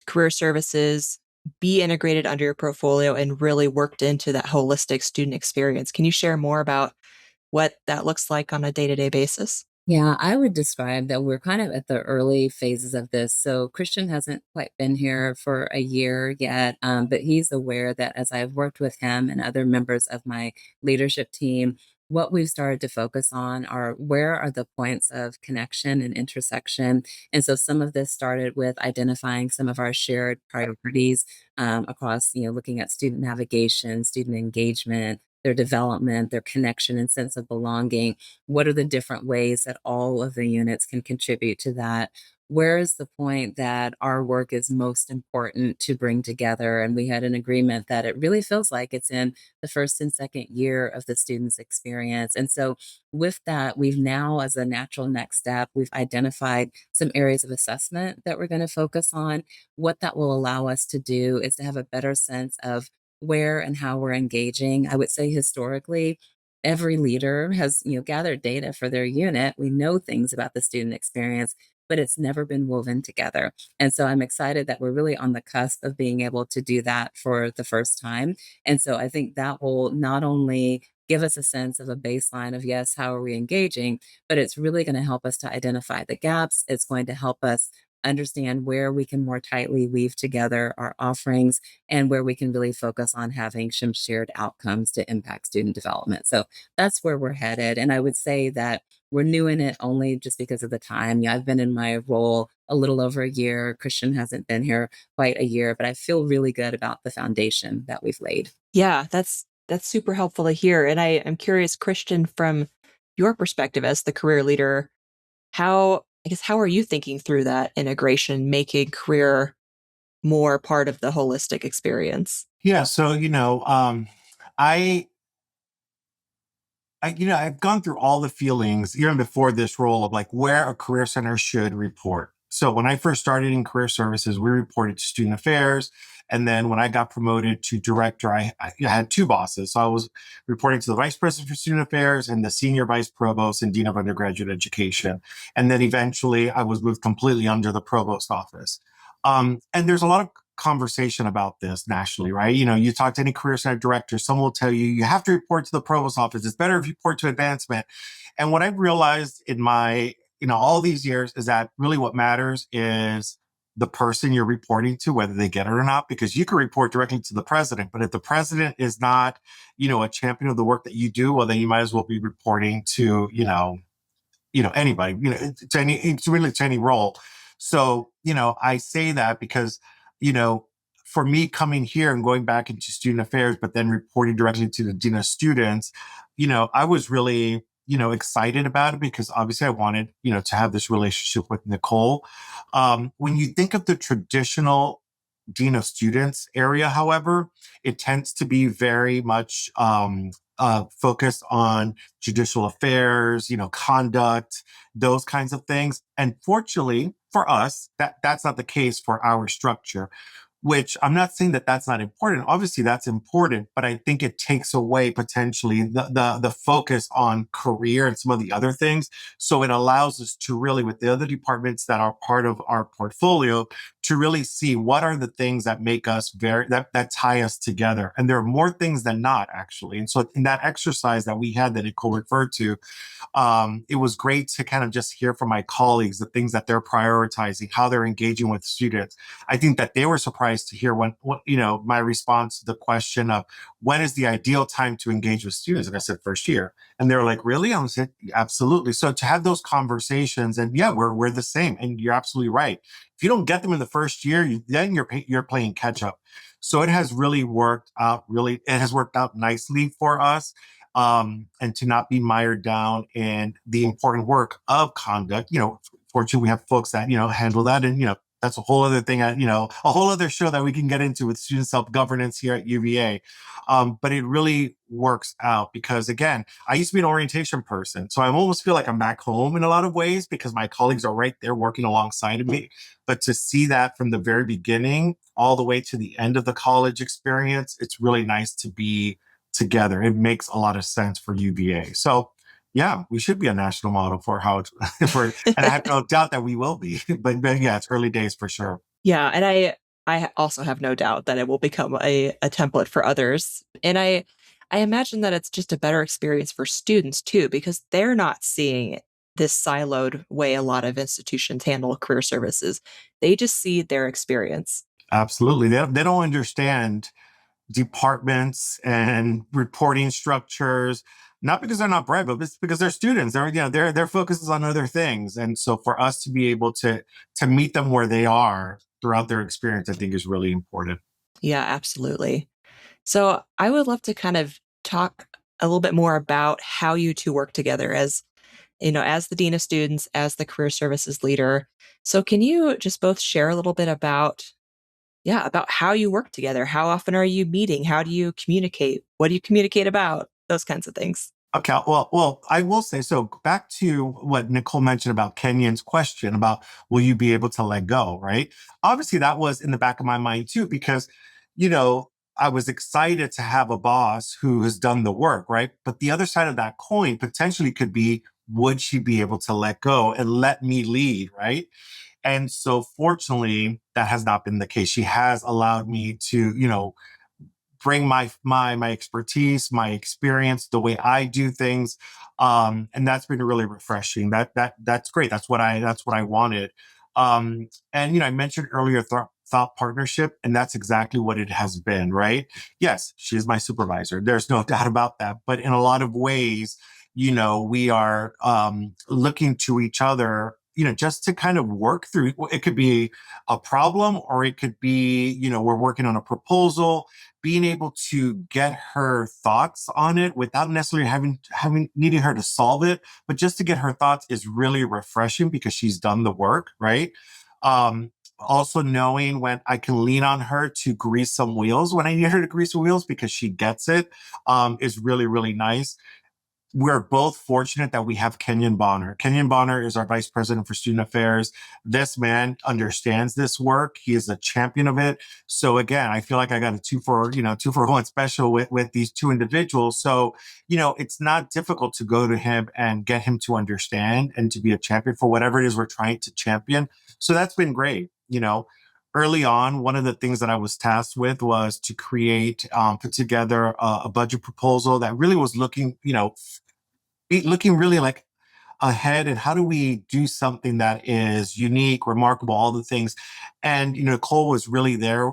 career services be integrated under your portfolio and really worked into that holistic student experience. Can you share more about what that looks like on a day-to-day basis? Yeah, I would describe that we're kind of at the early phases of this. So Christian hasn't quite been here for a year yet, but he's aware that as I've worked with him and other members of my leadership team, what we've started to focus on are where are the points of connection and intersection. And so some of this started with identifying some of our shared priorities across, looking at student navigation, student engagement, their development, their connection and sense of belonging. What are the different ways that all of the units can contribute to that? Where is the point that our work is most important to bring together? And we had an agreement that it really feels like it's in the first and second year of the student's experience. And so, with that, we've now, as a natural next step, we've identified some areas of assessment that we're going to focus on. What that will allow us to do is to have a better sense of where and how we're engaging. I would say historically, every leader has gathered data for their unit. We know things about the student experience, but it's never been woven together. And so I'm excited that we're really on the cusp of being able to do that for the first time. And so I think that will not only give us a sense of a baseline of, yes, how are we engaging, but it's really going to help us to identify the gaps. It's going to help us understand where we can more tightly weave together our offerings and where we can really focus on having some shared outcomes to impact student development. So that's where we're headed. And I would say that we're new in it only just because of the time. Yeah, I've been in my role a little over a year. Christian hasn't been here quite a year, but I feel really good about the foundation that we've laid. Yeah, that's super helpful to hear. And I'm curious, Christian, from your perspective as the career leader, how are you thinking through that integration, making career more part of the holistic experience? Yeah. So, I I've gone through all the feelings even before this role of like where a career center should report. So when I first started in career services, we reported to student affairs. And then when I got promoted to director, I had two bosses. So I was reporting to the vice president for student affairs and the senior vice provost and dean of undergraduate education. And then eventually I was moved completely under the provost office. And there's a lot of conversation about this nationally, right? You talk to any career center director, someone will tell you, you have to report to the provost office. It's better if you report to advancement. And what I've realized in my, all these years is that really what matters is the person you're reporting to, whether they get it or not, because you can report directly to the president. But if the president is not, a champion of the work that you do, well, then you might as well be reporting to, anybody, to any role. So, I say that because, you know, for me coming here and going back into student affairs, but then reporting directly to the dean of students, I was really, excited about it because obviously I wanted, to have this relationship with Nicole. When you think of the traditional dean of students area, however, it tends to be very much focused on judicial affairs, conduct, those kinds of things. And fortunately for us, that's not the case for our structure, which I'm not saying that that's not important. Obviously that's important, but I think it takes away potentially the focus on career and some of the other things. So it allows us to really, with the other departments that are part of our portfolio, to really see what are the things that make us that tie us together. And there are more things than not, actually. And so in that exercise that we had that Nicole referred to, it was great to kind of just hear from my colleagues the things that they're prioritizing, how they're engaging with students. I think that they were surprised to hear my response to the question of when is the ideal time to engage with students, and I said first year, and they were like, "Really?" I said, "Absolutely." So to have those conversations, and yeah, we're the same, and you're absolutely right. If you don't get them in the first year, then you're playing catch up. So it has really worked out. It has worked out nicely for us. And to not be mired down in the important work of conduct. Fortunately, we have folks that, handle that. And, that's a whole other thing, a whole other show that we can get into with student self-governance here at UVA. But it really works out because, again, I used to be an orientation person. So I almost feel like I'm back home in a lot of ways because my colleagues are right there working alongside of me. But to see that from the very beginning all the way to the end of the college experience, it's really nice to be together. It makes a lot of sense for UVA. So yeah, we should be a national model for how and I have no doubt that we will be. But yeah, it's early days for sure. Yeah, and I also have no doubt that it will become a template for others. And I imagine that it's just a better experience for students too, because they're not seeing this siloed way a lot of institutions handle career services. They just see their experience. Absolutely. They don't understand departments and reporting structures, not because they're not bright, but it's because they're students. Their focus is on other things. And so for us to be able to meet them where they are throughout their experience, I think is really important. Yeah, absolutely. So I would love to kind of talk a little bit more about how you two work together as, as the dean of students, as the career services leader. So can you just both share a little bit about how you work together? How often are you meeting? How do you communicate? What do you communicate about? Those kinds of things. Okay. Well, I will say, so back to what Nicole mentioned about Kenyon's question about, will you be able to let go? Right. Obviously that was in the back of my mind too, because, I was excited to have a boss who has done the work. Right. But the other side of that coin potentially could be, would she be able to let go and let me lead? Right. And so fortunately, that has not been the case. She has allowed me to, bring my expertise, my experience, the way I do things, and that's been really refreshing. That's great. That's what I wanted. And, I mentioned earlier thought partnership, and that's exactly what it has been, right? Yes, she is my supervisor. There's no doubt about that. But in a lot of ways, we are looking to each other, just to kind of work through. It could be a problem, or it could be, we're working on a proposal. Being able to get her thoughts on it without necessarily having needing her to solve it, but just to get her thoughts is really refreshing because she's done the work, right? Also knowing when I can lean on her to grease some wheels when I need her to grease wheels because she gets it, is really, really nice. We're both fortunate that we have Kenyon Bonner. Kenyon Bonner is our vice president for student affairs. This man understands this work. He is a champion of it. So again, I feel like I got a two for one special with these two individuals. So, it's not difficult to go to him and get him to understand and to be a champion for whatever it is we're trying to champion. So that's been great. Early on, one of the things that I was tasked with was to put together a budget proposal that really was looking really like ahead, and how do we do something that is unique, remarkable, all the things. And Nicole was really there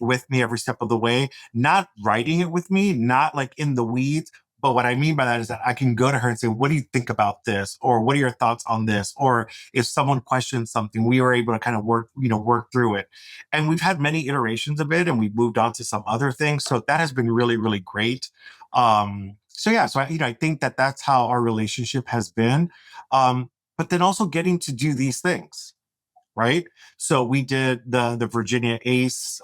with me every step of the way, not writing it with me, not like in the weeds. But what I mean by that is that I can go to her and say, what do you think about this? Or what are your thoughts on this? Or if someone questions something, we were able to kind of work through it. And we've had many iterations of it, and we've moved on to some other things. So that has been really, really great. So yeah, so I think that that's how our relationship has been. But then also getting to do these things, right? So we did the Virginia ACE,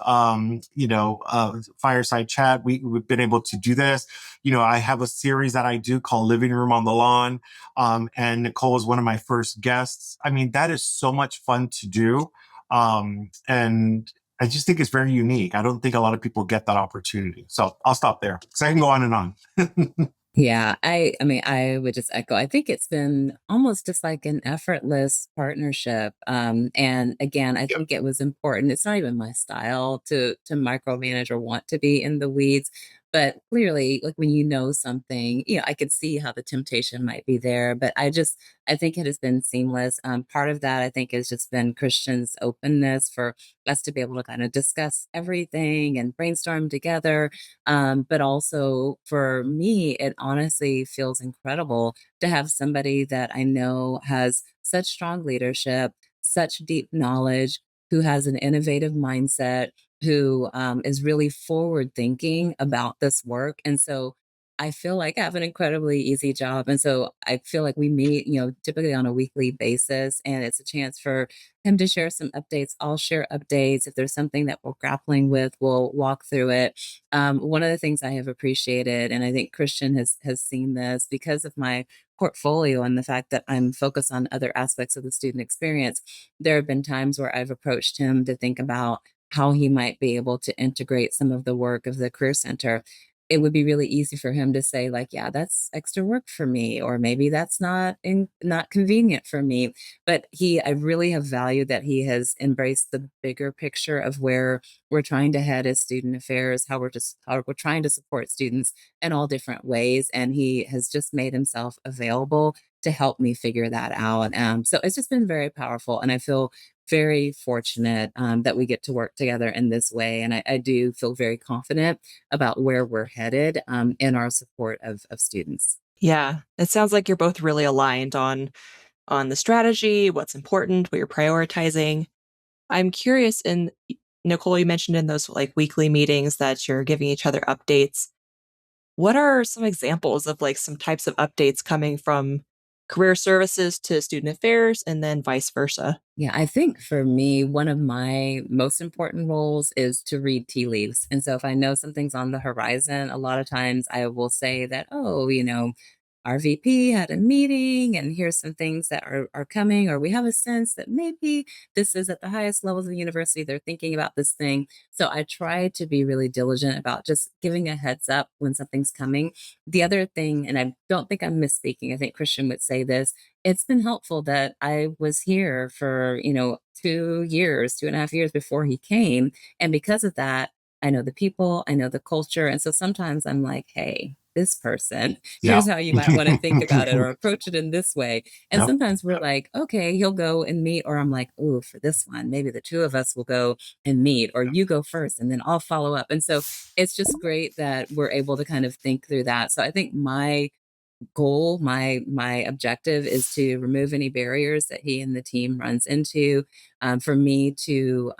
fireside chat. We've been able to do this. I have a series that I do called Living Room on the Lawn, and Nicole was one of my first guests. I mean, that is so much fun to do, and I just think it's very unique. I don't think a lot of people get that opportunity. So I'll stop there because I can go on and on. Yeah, I mean, I would just echo. I think it's been almost just like an effortless partnership. And again, I think it was important. It's not even my style to micromanage or want to be in the weeds, but clearly, like when you know something, I could see how the temptation might be there. But I think it has been seamless. Part of that, I think, has just been Christian's openness for us to be able to kind of discuss everything and brainstorm together. But also for me, it honestly feels incredible to have somebody that I know has such strong leadership, such deep knowledge, who has an innovative mindset, who is really forward thinking about this work. And so I feel like I have an incredibly easy job. And so I feel like we meet, typically on a weekly basis, and it's a chance for him to share some updates. I'll share updates. If there's something that we're grappling with, we'll walk through it. One of the things I have appreciated, and I think Christian has seen this because of my portfolio and the fact that I'm focused on other aspects of the student experience, there have been times where I've approached him to think about how he might be able to integrate some of the work of the Career Center. It would be really easy for him to say, like, yeah, that's extra work for me, or maybe that's not convenient for me. But I really have valued that he has embraced the bigger picture of where we're trying to head as student affairs, how we're trying to support students in all different ways. And he has just made himself available to help me figure that out. So it's just been very powerful. And I feel very fortunate that we get to work together in this way. And I do feel very confident about where we're headed in our support of students. Yeah, it sounds like you're both really aligned on the strategy, what's important, what you're prioritizing. I'm curious, in Nicole, you mentioned in those like weekly meetings that you're giving each other updates. What are some examples of like some types of updates coming from career services to student affairs and then vice versa? Yeah, I think for me, one of my most important roles is to read tea leaves. And so if I know something's on the horizon, a lot of times I will say that, oh, our VP had a meeting and here's some things that are coming, or we have a sense that maybe this is at the highest levels of the university. They're thinking about this thing. So I try to be really diligent about just giving a heads up when something's coming. The other thing, and I don't think I'm misspeaking, I think Christian would say this, it's been helpful that I was here for, 2 years, 2.5 years before he came. And because of that, I know the people, I know the culture. And so sometimes I'm like, hey, this person. Yeah. Here's how you might want to think about it or approach it in this way. And Yep. sometimes we're like, okay, he'll go and meet, or I'm like, oh, for this one, maybe the two of us will go and meet, or you go first and then I'll follow up. And so it's just great that we're able to kind of think through that. So I think my goal, my objective is to remove any barriers that he and the team runs into. For me to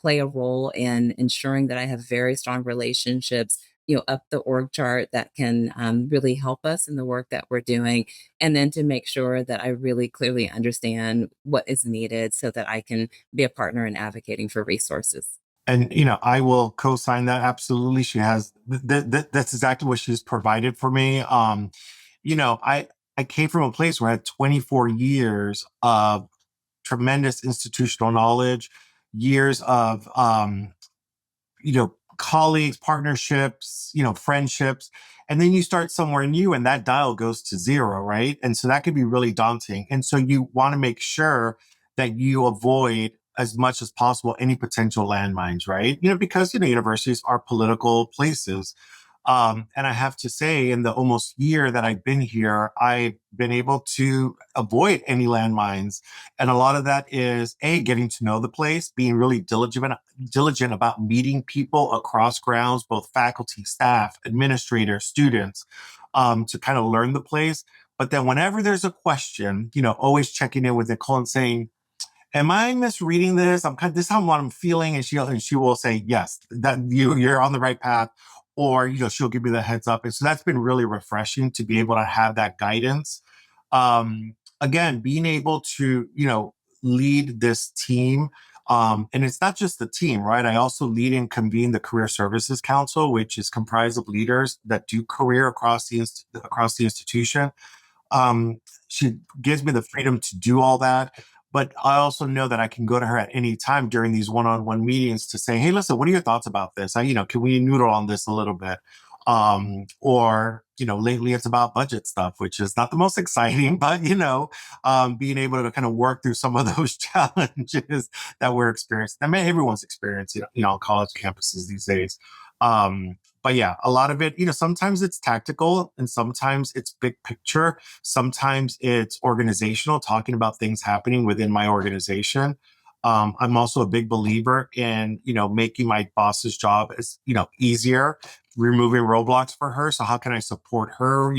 play a role in ensuring that I have very strong relationships, up the org chart that can really help us in the work that we're doing, and then to make sure that I really clearly understand what is needed so that I can be a partner in advocating for resources. And I will co-sign that absolutely. She has that's exactly what she's provided for me. I came from a place where I had 24 years of tremendous institutional knowledge, years of colleagues, partnerships, friendships. And then you start somewhere new and that dial goes to zero, right? And so that could be really daunting. And so you want to make sure that you avoid as much as possible any potential landmines, right? Because, universities are political places. And I have to say, in the almost year that I've been here, I've been able to avoid any landmines. And a lot of that is getting to know the place, being really diligent about meeting people across grounds, both faculty, staff, administrators, students, to kind of learn the place. But then whenever there's a question, always checking in with Nicole and saying, am I misreading this? This is how what I'm feeling. And she will say, yes, that you're on the right path. Or, she'll give me the heads up. And so that's been really refreshing to be able to have that guidance. Again, being able to, lead this team. And it's not just the team, right? I also lead and convene the Career Services Council, which is comprised of leaders that do career across the institution. She gives me the freedom to do all that. But I also know that I can go to her at any time during these one-on-one meetings to say, hey, listen, what are your thoughts about this? Can we noodle on this a little bit? Or, lately it's about budget stuff, which is not the most exciting, but, being able to kind of work through some of those challenges that we're experiencing. I mean, everyone's experiencing, on college campuses these days. But yeah, a lot of it, sometimes it's tactical and sometimes it's big picture. Sometimes it's organizational, talking about things happening within my organization. I'm also a big believer in, making my boss's job as, easier, removing roadblocks for her. So how can I support her?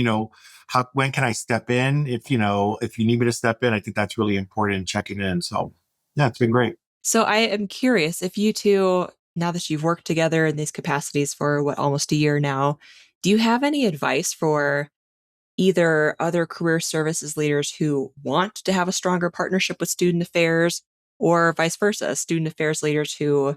When can I step in? If you need me to step in, I think that's really important in checking in. So yeah, it's been great. So I am curious if you two, now that you've worked together in these capacities for almost a year now, do you have any advice for either other career services leaders who want to have a stronger partnership with student affairs, or vice versa, student affairs leaders who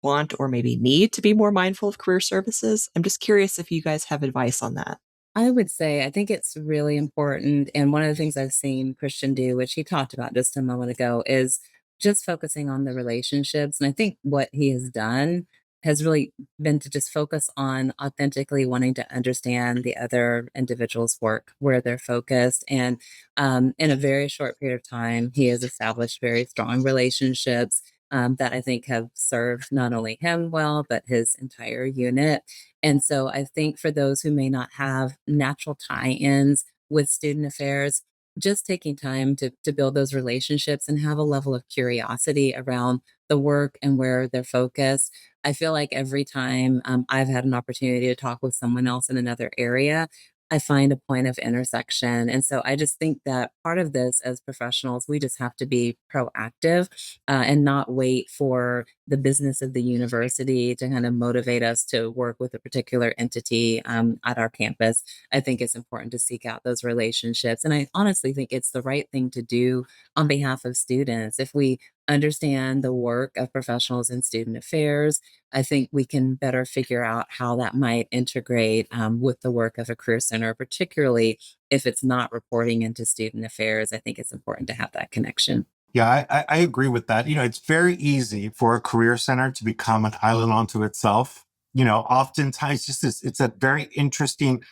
want or maybe need to be more mindful of career services? I'm just curious if you guys have advice on that. I would say I think it's really important. And one of the things I've seen Christian do, which he talked about just a moment ago, is just focusing on the relationships. And I think what he has done has really been to just focus on authentically wanting to understand the other individual's work, where they're focused. And in a very short period of time, he has established very strong relationships that I think have served not only him well, but his entire unit. And so I think for those who may not have natural tie-ins with student affairs, just taking time to build those relationships and have a level of curiosity around the work and where they're focused. I feel like every time I've had an opportunity to talk with someone else in another area, I find a point of intersection. And so I just think that part of this as professionals, we just have to be proactive and not wait for the business of the university to kind of motivate us to work with a particular entity at our campus. I think it's important to seek out those relationships. And I honestly think it's the right thing to do on behalf of students. If we understand the work of professionals in student affairs, I think we can better figure out how that might integrate with the work of a career center, particularly if it's not reporting into student affairs. I think it's important to have that connection. Yeah, I agree with that. It's very easy for a career center to become an island unto itself. Oftentimes it's a very interesting,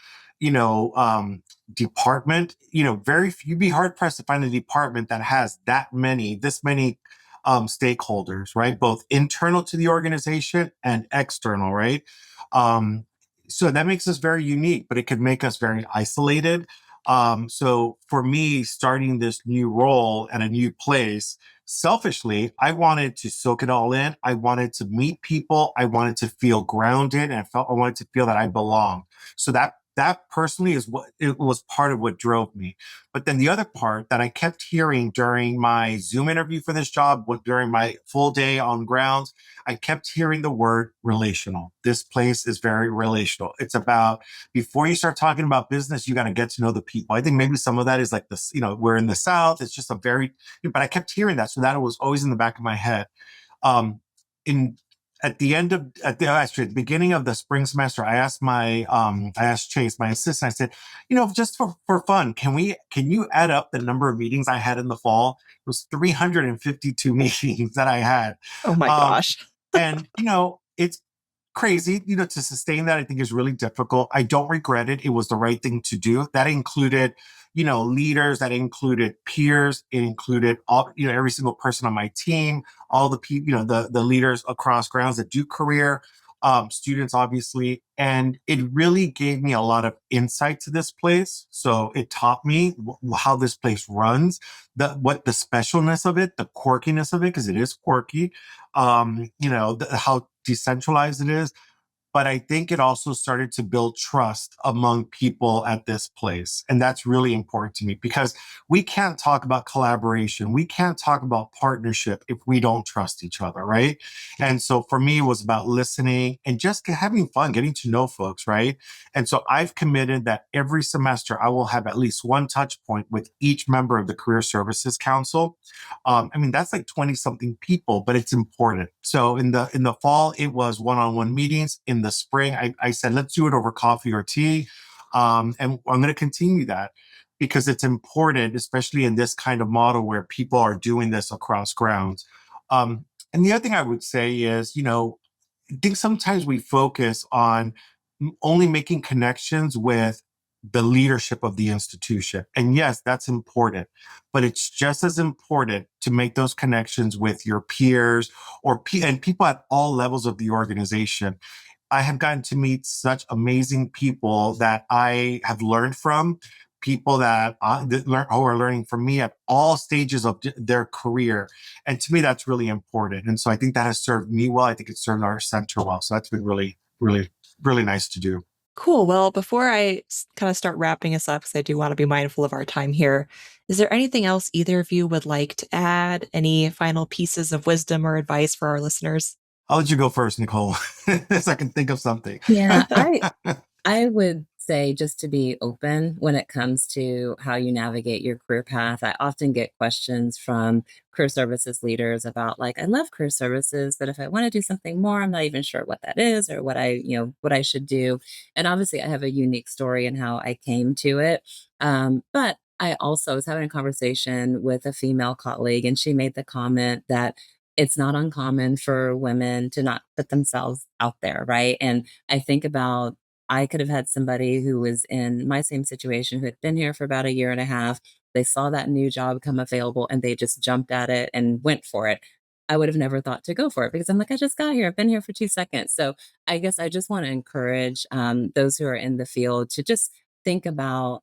department. You'd be hard pressed to find a department that has this many stakeholders, right? Both internal to the organization and external, right? Um, so that makes us very unique, but it could make us very isolated. So for me, starting this new role at a new place, selfishly, I wanted to soak it all in. I wanted to meet people. I wanted to feel grounded, and I wanted to feel that I belong. So that personally is what it was part of what drove me. But then the other part that I kept hearing during my Zoom interview for this job, during my full day on grounds, I kept hearing the word relational. This place is very relational. It's about, before you start talking about business, you got to get to know the people. I think maybe some of that is like this, we're in the South. It's just a very, but I kept hearing that. So that was always in the back of my head. In at the end of actually at the beginning of the spring semester, I asked Chase, my assistant, I said, just for fun, can you add up the number of meetings I had in the fall? It was 352 meetings that I had. Oh my Um, gosh. and it's crazy, to sustain that. I think is really difficult. I don't regret it. It was the right thing to do. That included, leaders, that included peers, it included all, every single person on my team, all the people, the leaders across grounds that do career, students, obviously. And it really gave me a lot of insight to this place. So it taught me how this place runs, what the specialness of it, the quirkiness of it, because it is quirky, how decentralized it is. But I think it also started to build trust among people at this place. And that's really important to me, because we can't talk about collaboration. We can't talk about partnership if we don't trust each other, right? And so for me, it was about listening and just having fun, getting to know folks, right? And so I've committed that every semester I will have at least one touch point with each member of the Career Services Council. That's like 20 something people, but it's important. So in the fall, it was one-on-one meetings. In the spring, I said, let's do it over coffee or tea. And I'm going to continue that, because it's important, especially in this kind of model where people are doing this across grounds. And the other thing I would say is, I think sometimes we focus on only making connections with the leadership of the institution. And yes, that's important, but it's just as important to make those connections with your peers and people at all levels of the organization. I have gotten to meet such amazing people that I have learned from, people who are learning from me at all stages of their career. And to me, that's really important. And so I think that has served me well. I think it's served our center well. So that's been really, really, really nice to do. Cool. Well, before I kind of start wrapping us up, because I do want to be mindful of our time here, is there anything else either of you would like to add? Any final pieces of wisdom or advice for our listeners? I'll let you go first, Nicole, so I can think of something. Yeah, I would say just to be open when it comes to how you navigate your career path. I often get questions from career services leaders about, like, I love career services, but if I want to do something more, I'm not even sure what that is or what I should do. And obviously I have a unique story in how I came to it. But I also was having a conversation with a female colleague, and she made the comment that it's not uncommon for women to not put themselves out there, right? And I think about, I could have had somebody who was in my same situation who had been here for about a year and a half. They saw that new job come available and they just jumped at it and went for it. I would have never thought to go for it, because I'm like, I just got here. I've been here for 2 seconds. So I guess I just want to encourage those who are in the field to just think about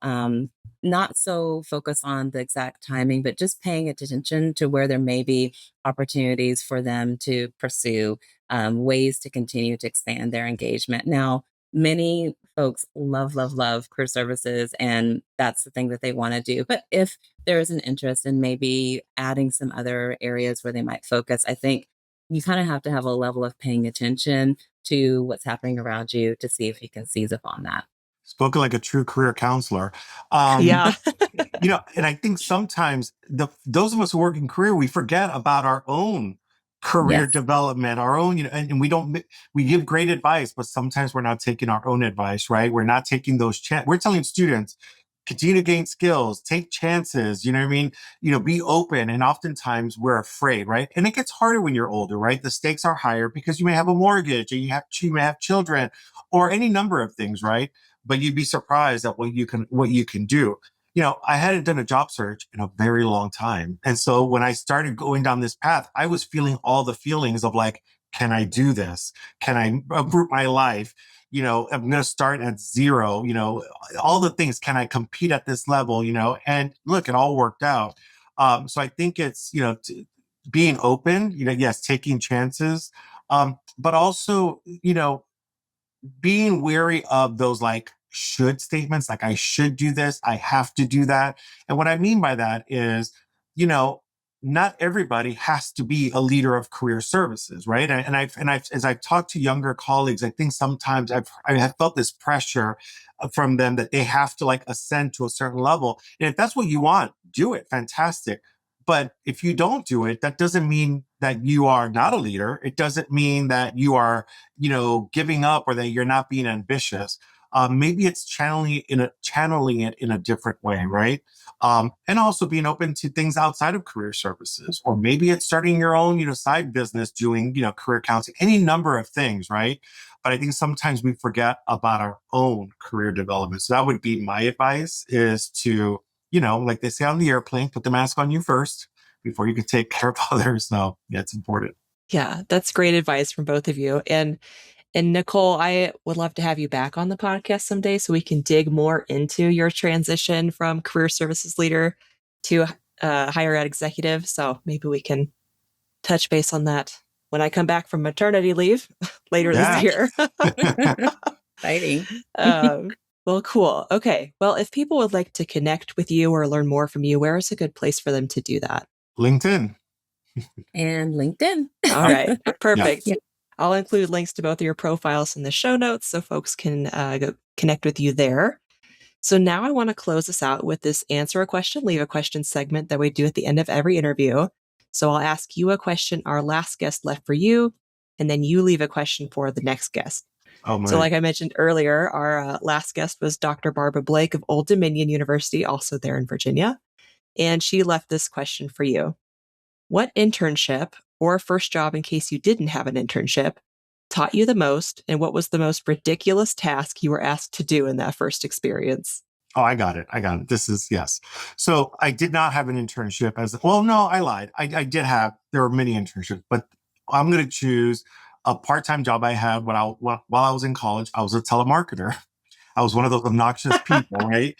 not so focus on the exact timing, but just paying attention to where there may be opportunities for them to pursue ways to continue to expand their engagement. Now, many folks love, love, love career services, and that's the thing that they want to do. But if there is an interest in maybe adding some other areas where they might focus, I think you kind of have to have a level of paying attention to what's happening around you to see if you can seize upon that. Spoken like a true career counselor. Um, Yeah. and I think sometimes those of us who work in career, we forget about our own career Yes. development, our own, and we give great advice, but sometimes we're not taking our own advice, right? We're not taking those we're telling students, continue to gain skills, take chances, you know what I mean? Be open. And oftentimes we're afraid, right? And it gets harder when you're older, right? The stakes are higher because you may have a mortgage, and you may have children, or any number of things, right? But you'd be surprised at what you can do. I hadn't done a job search in a very long time. And so when I started going down this path, I was feeling all the feelings of, like, can I do this? Can I uproot my life? I'm going to start at zero, all the things. Can I compete at this level? And look, it all worked out. So I think it's, being open, yes, taking chances, but also, being wary of those like should statements, like I should do this, I have to do that. And what I mean by that is, you know, not everybody has to be a leader of career services, right? And I've as I've talked to younger colleagues, I think sometimes I have felt this pressure from them that they have to like ascend to a certain level. And if that's what you want, do it, fantastic. But if you don't do it, that doesn't mean that you are not a leader. It doesn't mean that you are, giving up or that you're not being ambitious. Maybe it's channeling it in a different way, right? And also being open to things outside of career services, or maybe it's starting your own, side business, doing, career counseling, any number of things, right? But I think sometimes we forget about our own career development. So that would be my advice: is to, like they say on the airplane, put the mask on you first before you can take care of others. So yeah, it's important. Yeah, that's great advice from both of you. And Nicole, I would love to have you back on the podcast someday so we can dig more into your transition from career services leader to higher ed executive. So maybe we can touch base on that when I come back from maternity leave later this year. Exciting. Well, cool. Okay. Well, if people would like to connect with you or learn more from you, where is a good place for them to do that? LinkedIn. And LinkedIn. All right. Perfect. Yeah. I'll include links to both of your profiles in the show notes so folks can go connect with you there. So now I want to close us out with this answer a question, leave a question segment that we do at the end of every interview. So I'll ask you a question, our last guest left for you, and then you leave a question for the next guest. Oh, so like I mentioned earlier, our last guest was Dr. Barbara Blake of Old Dominion University, also there in Virginia. And she left this question for you. What internship or first job, in case you didn't have an internship, taught you the most, and what was the most ridiculous task you were asked to do in that first experience? Oh, I got it. This is, yes. So I did not have an internship no, I lied. There were many internships, but I'm going to choose a part-time job I had while I was in college. I was a telemarketer. I was one of those obnoxious people, right?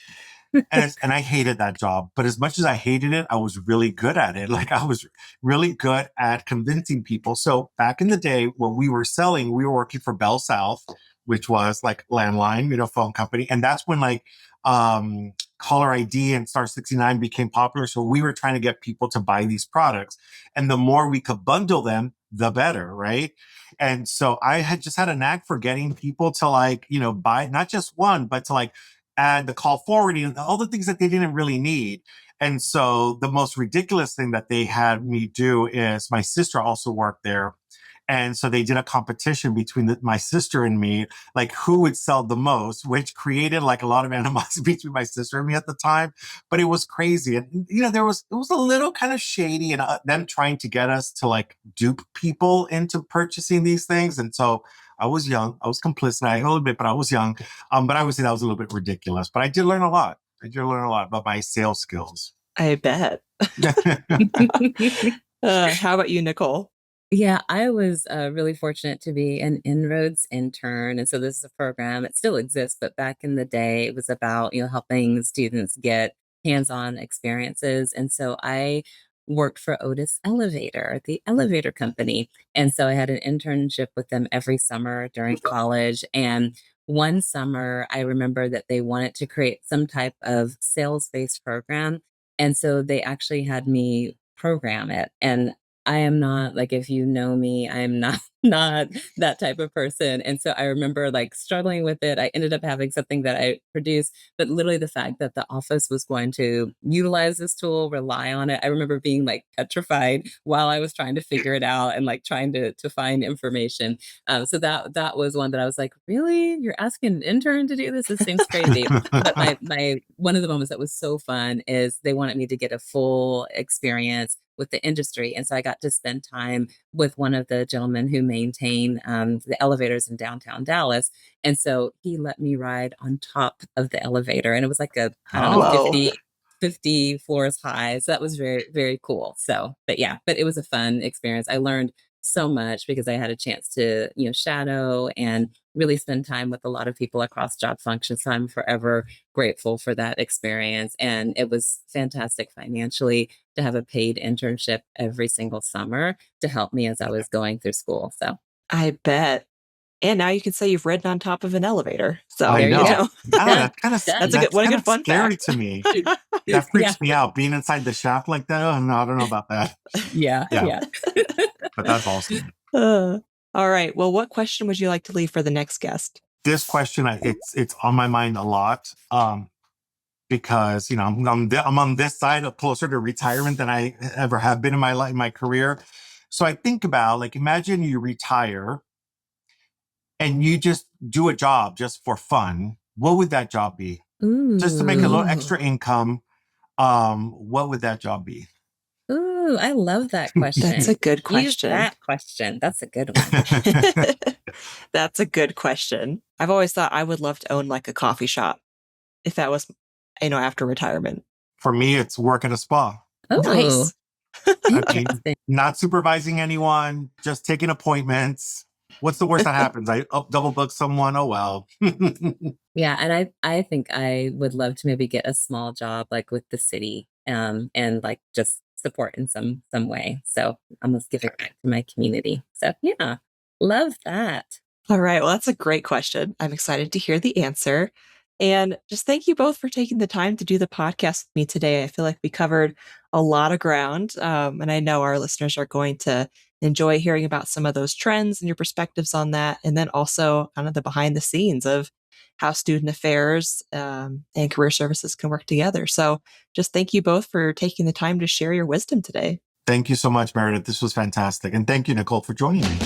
And I hated that job. But as much as I hated it, I was really good at it. Like I was really good at convincing people. So back in the day when we were selling, we were working for Bell South, which was like landline, phone company. And that's when like caller ID and Star 69 became popular. So we were trying to get people to buy these products. And the more we could bundle them, the better, right? And so I had just had a knack for getting people to like, buy not just one, but to like add the call forwarding and all the things that they didn't really need. And so the most ridiculous thing that they had me do is my sister also worked there. And so they did a competition between my sister and me, like who would sell the most, which created like a lot of animosity between my sister and me at the time. But it was crazy. And, it was a little kind of shady, and them trying to get us to like dupe people into purchasing these things. And so I was young. I was complicit. A little bit, but I was young. But I would say that was a little bit ridiculous. But I did learn a lot. About my sales skills. I bet. How about you, Nicole? Yeah, I was really fortunate to be an Inroads intern. And so this is a program, it still exists, but back in the day, it was about, helping students get hands-on experiences. And so I worked for Otis Elevator, the elevator company. And so I had an internship with them every summer during college. And one summer, I remember that they wanted to create some type of sales-based program. And so they actually had me program it. And I am not, like, if you know me, I am not not that type of person. And so I remember like struggling with it. I ended up having something that I produced, but literally the fact that the office was going to utilize this tool, rely on it. I remember being like petrified while I was trying to figure it out and like trying to find information. So that was one that I was like, really? You're asking an intern to do this? This seems crazy. But my one of the moments that was so fun is they wanted me to get a full experience with the industry. And so I got to spend time with one of the gentlemen who maintain the elevators in downtown Dallas. And so he let me ride on top of the elevator. And it was like I don't know, 50 floors high. So that was very, very cool. So, but it was a fun experience. I learned so much because I had a chance to, shadow and really spend time with a lot of people across job functions. So I'm forever grateful for that experience. And it was fantastic financially to have a paid internship every single summer to help me as I was going through school. So I bet. And now you can say you've ridden on top of an elevator. So I there you know. go. That kind of Done. what a good that's fun scary fact. to me. That freaks me out. Being inside the shaft like that. Oh no, I don't know about that. Yeah. But that's awesome. All right. Well, what question would you like to leave for the next guest? This question, it's on my mind a lot. Because I'm on this side of closer to retirement than I ever have been in my career. So I think about, like, imagine you retire and you just do a job just for fun. What would that job be? Ooh. Just to make a little extra income. What would that job be? Ooh, I love that question. That's a good question. Use that question. That's a good one. That's a good question. I've always thought I would love to own like a coffee shop if that was, after retirement. For me, it's work at a spa. Oh, Nice. I mean, not supervising anyone, just taking appointments. What's the worst that happens? I double book someone. Oh, well. Yeah. And I think I would love to maybe get a small job like with the city and like just support in some way. So almost give it back to my community. So yeah, love that. All right. Well, that's a great question. I'm excited to hear the answer. And just thank you both for taking the time to do the podcast with me today. I feel like we covered a lot of ground. And I know our listeners are going to enjoy hearing about some of those trends and your perspectives on that. And then also kind of the behind the scenes of how student affairs and career services can work together. So just thank you both for taking the time to share your wisdom today. Thank you so much, Meredith. This was fantastic. And thank you, Nicole, for joining me.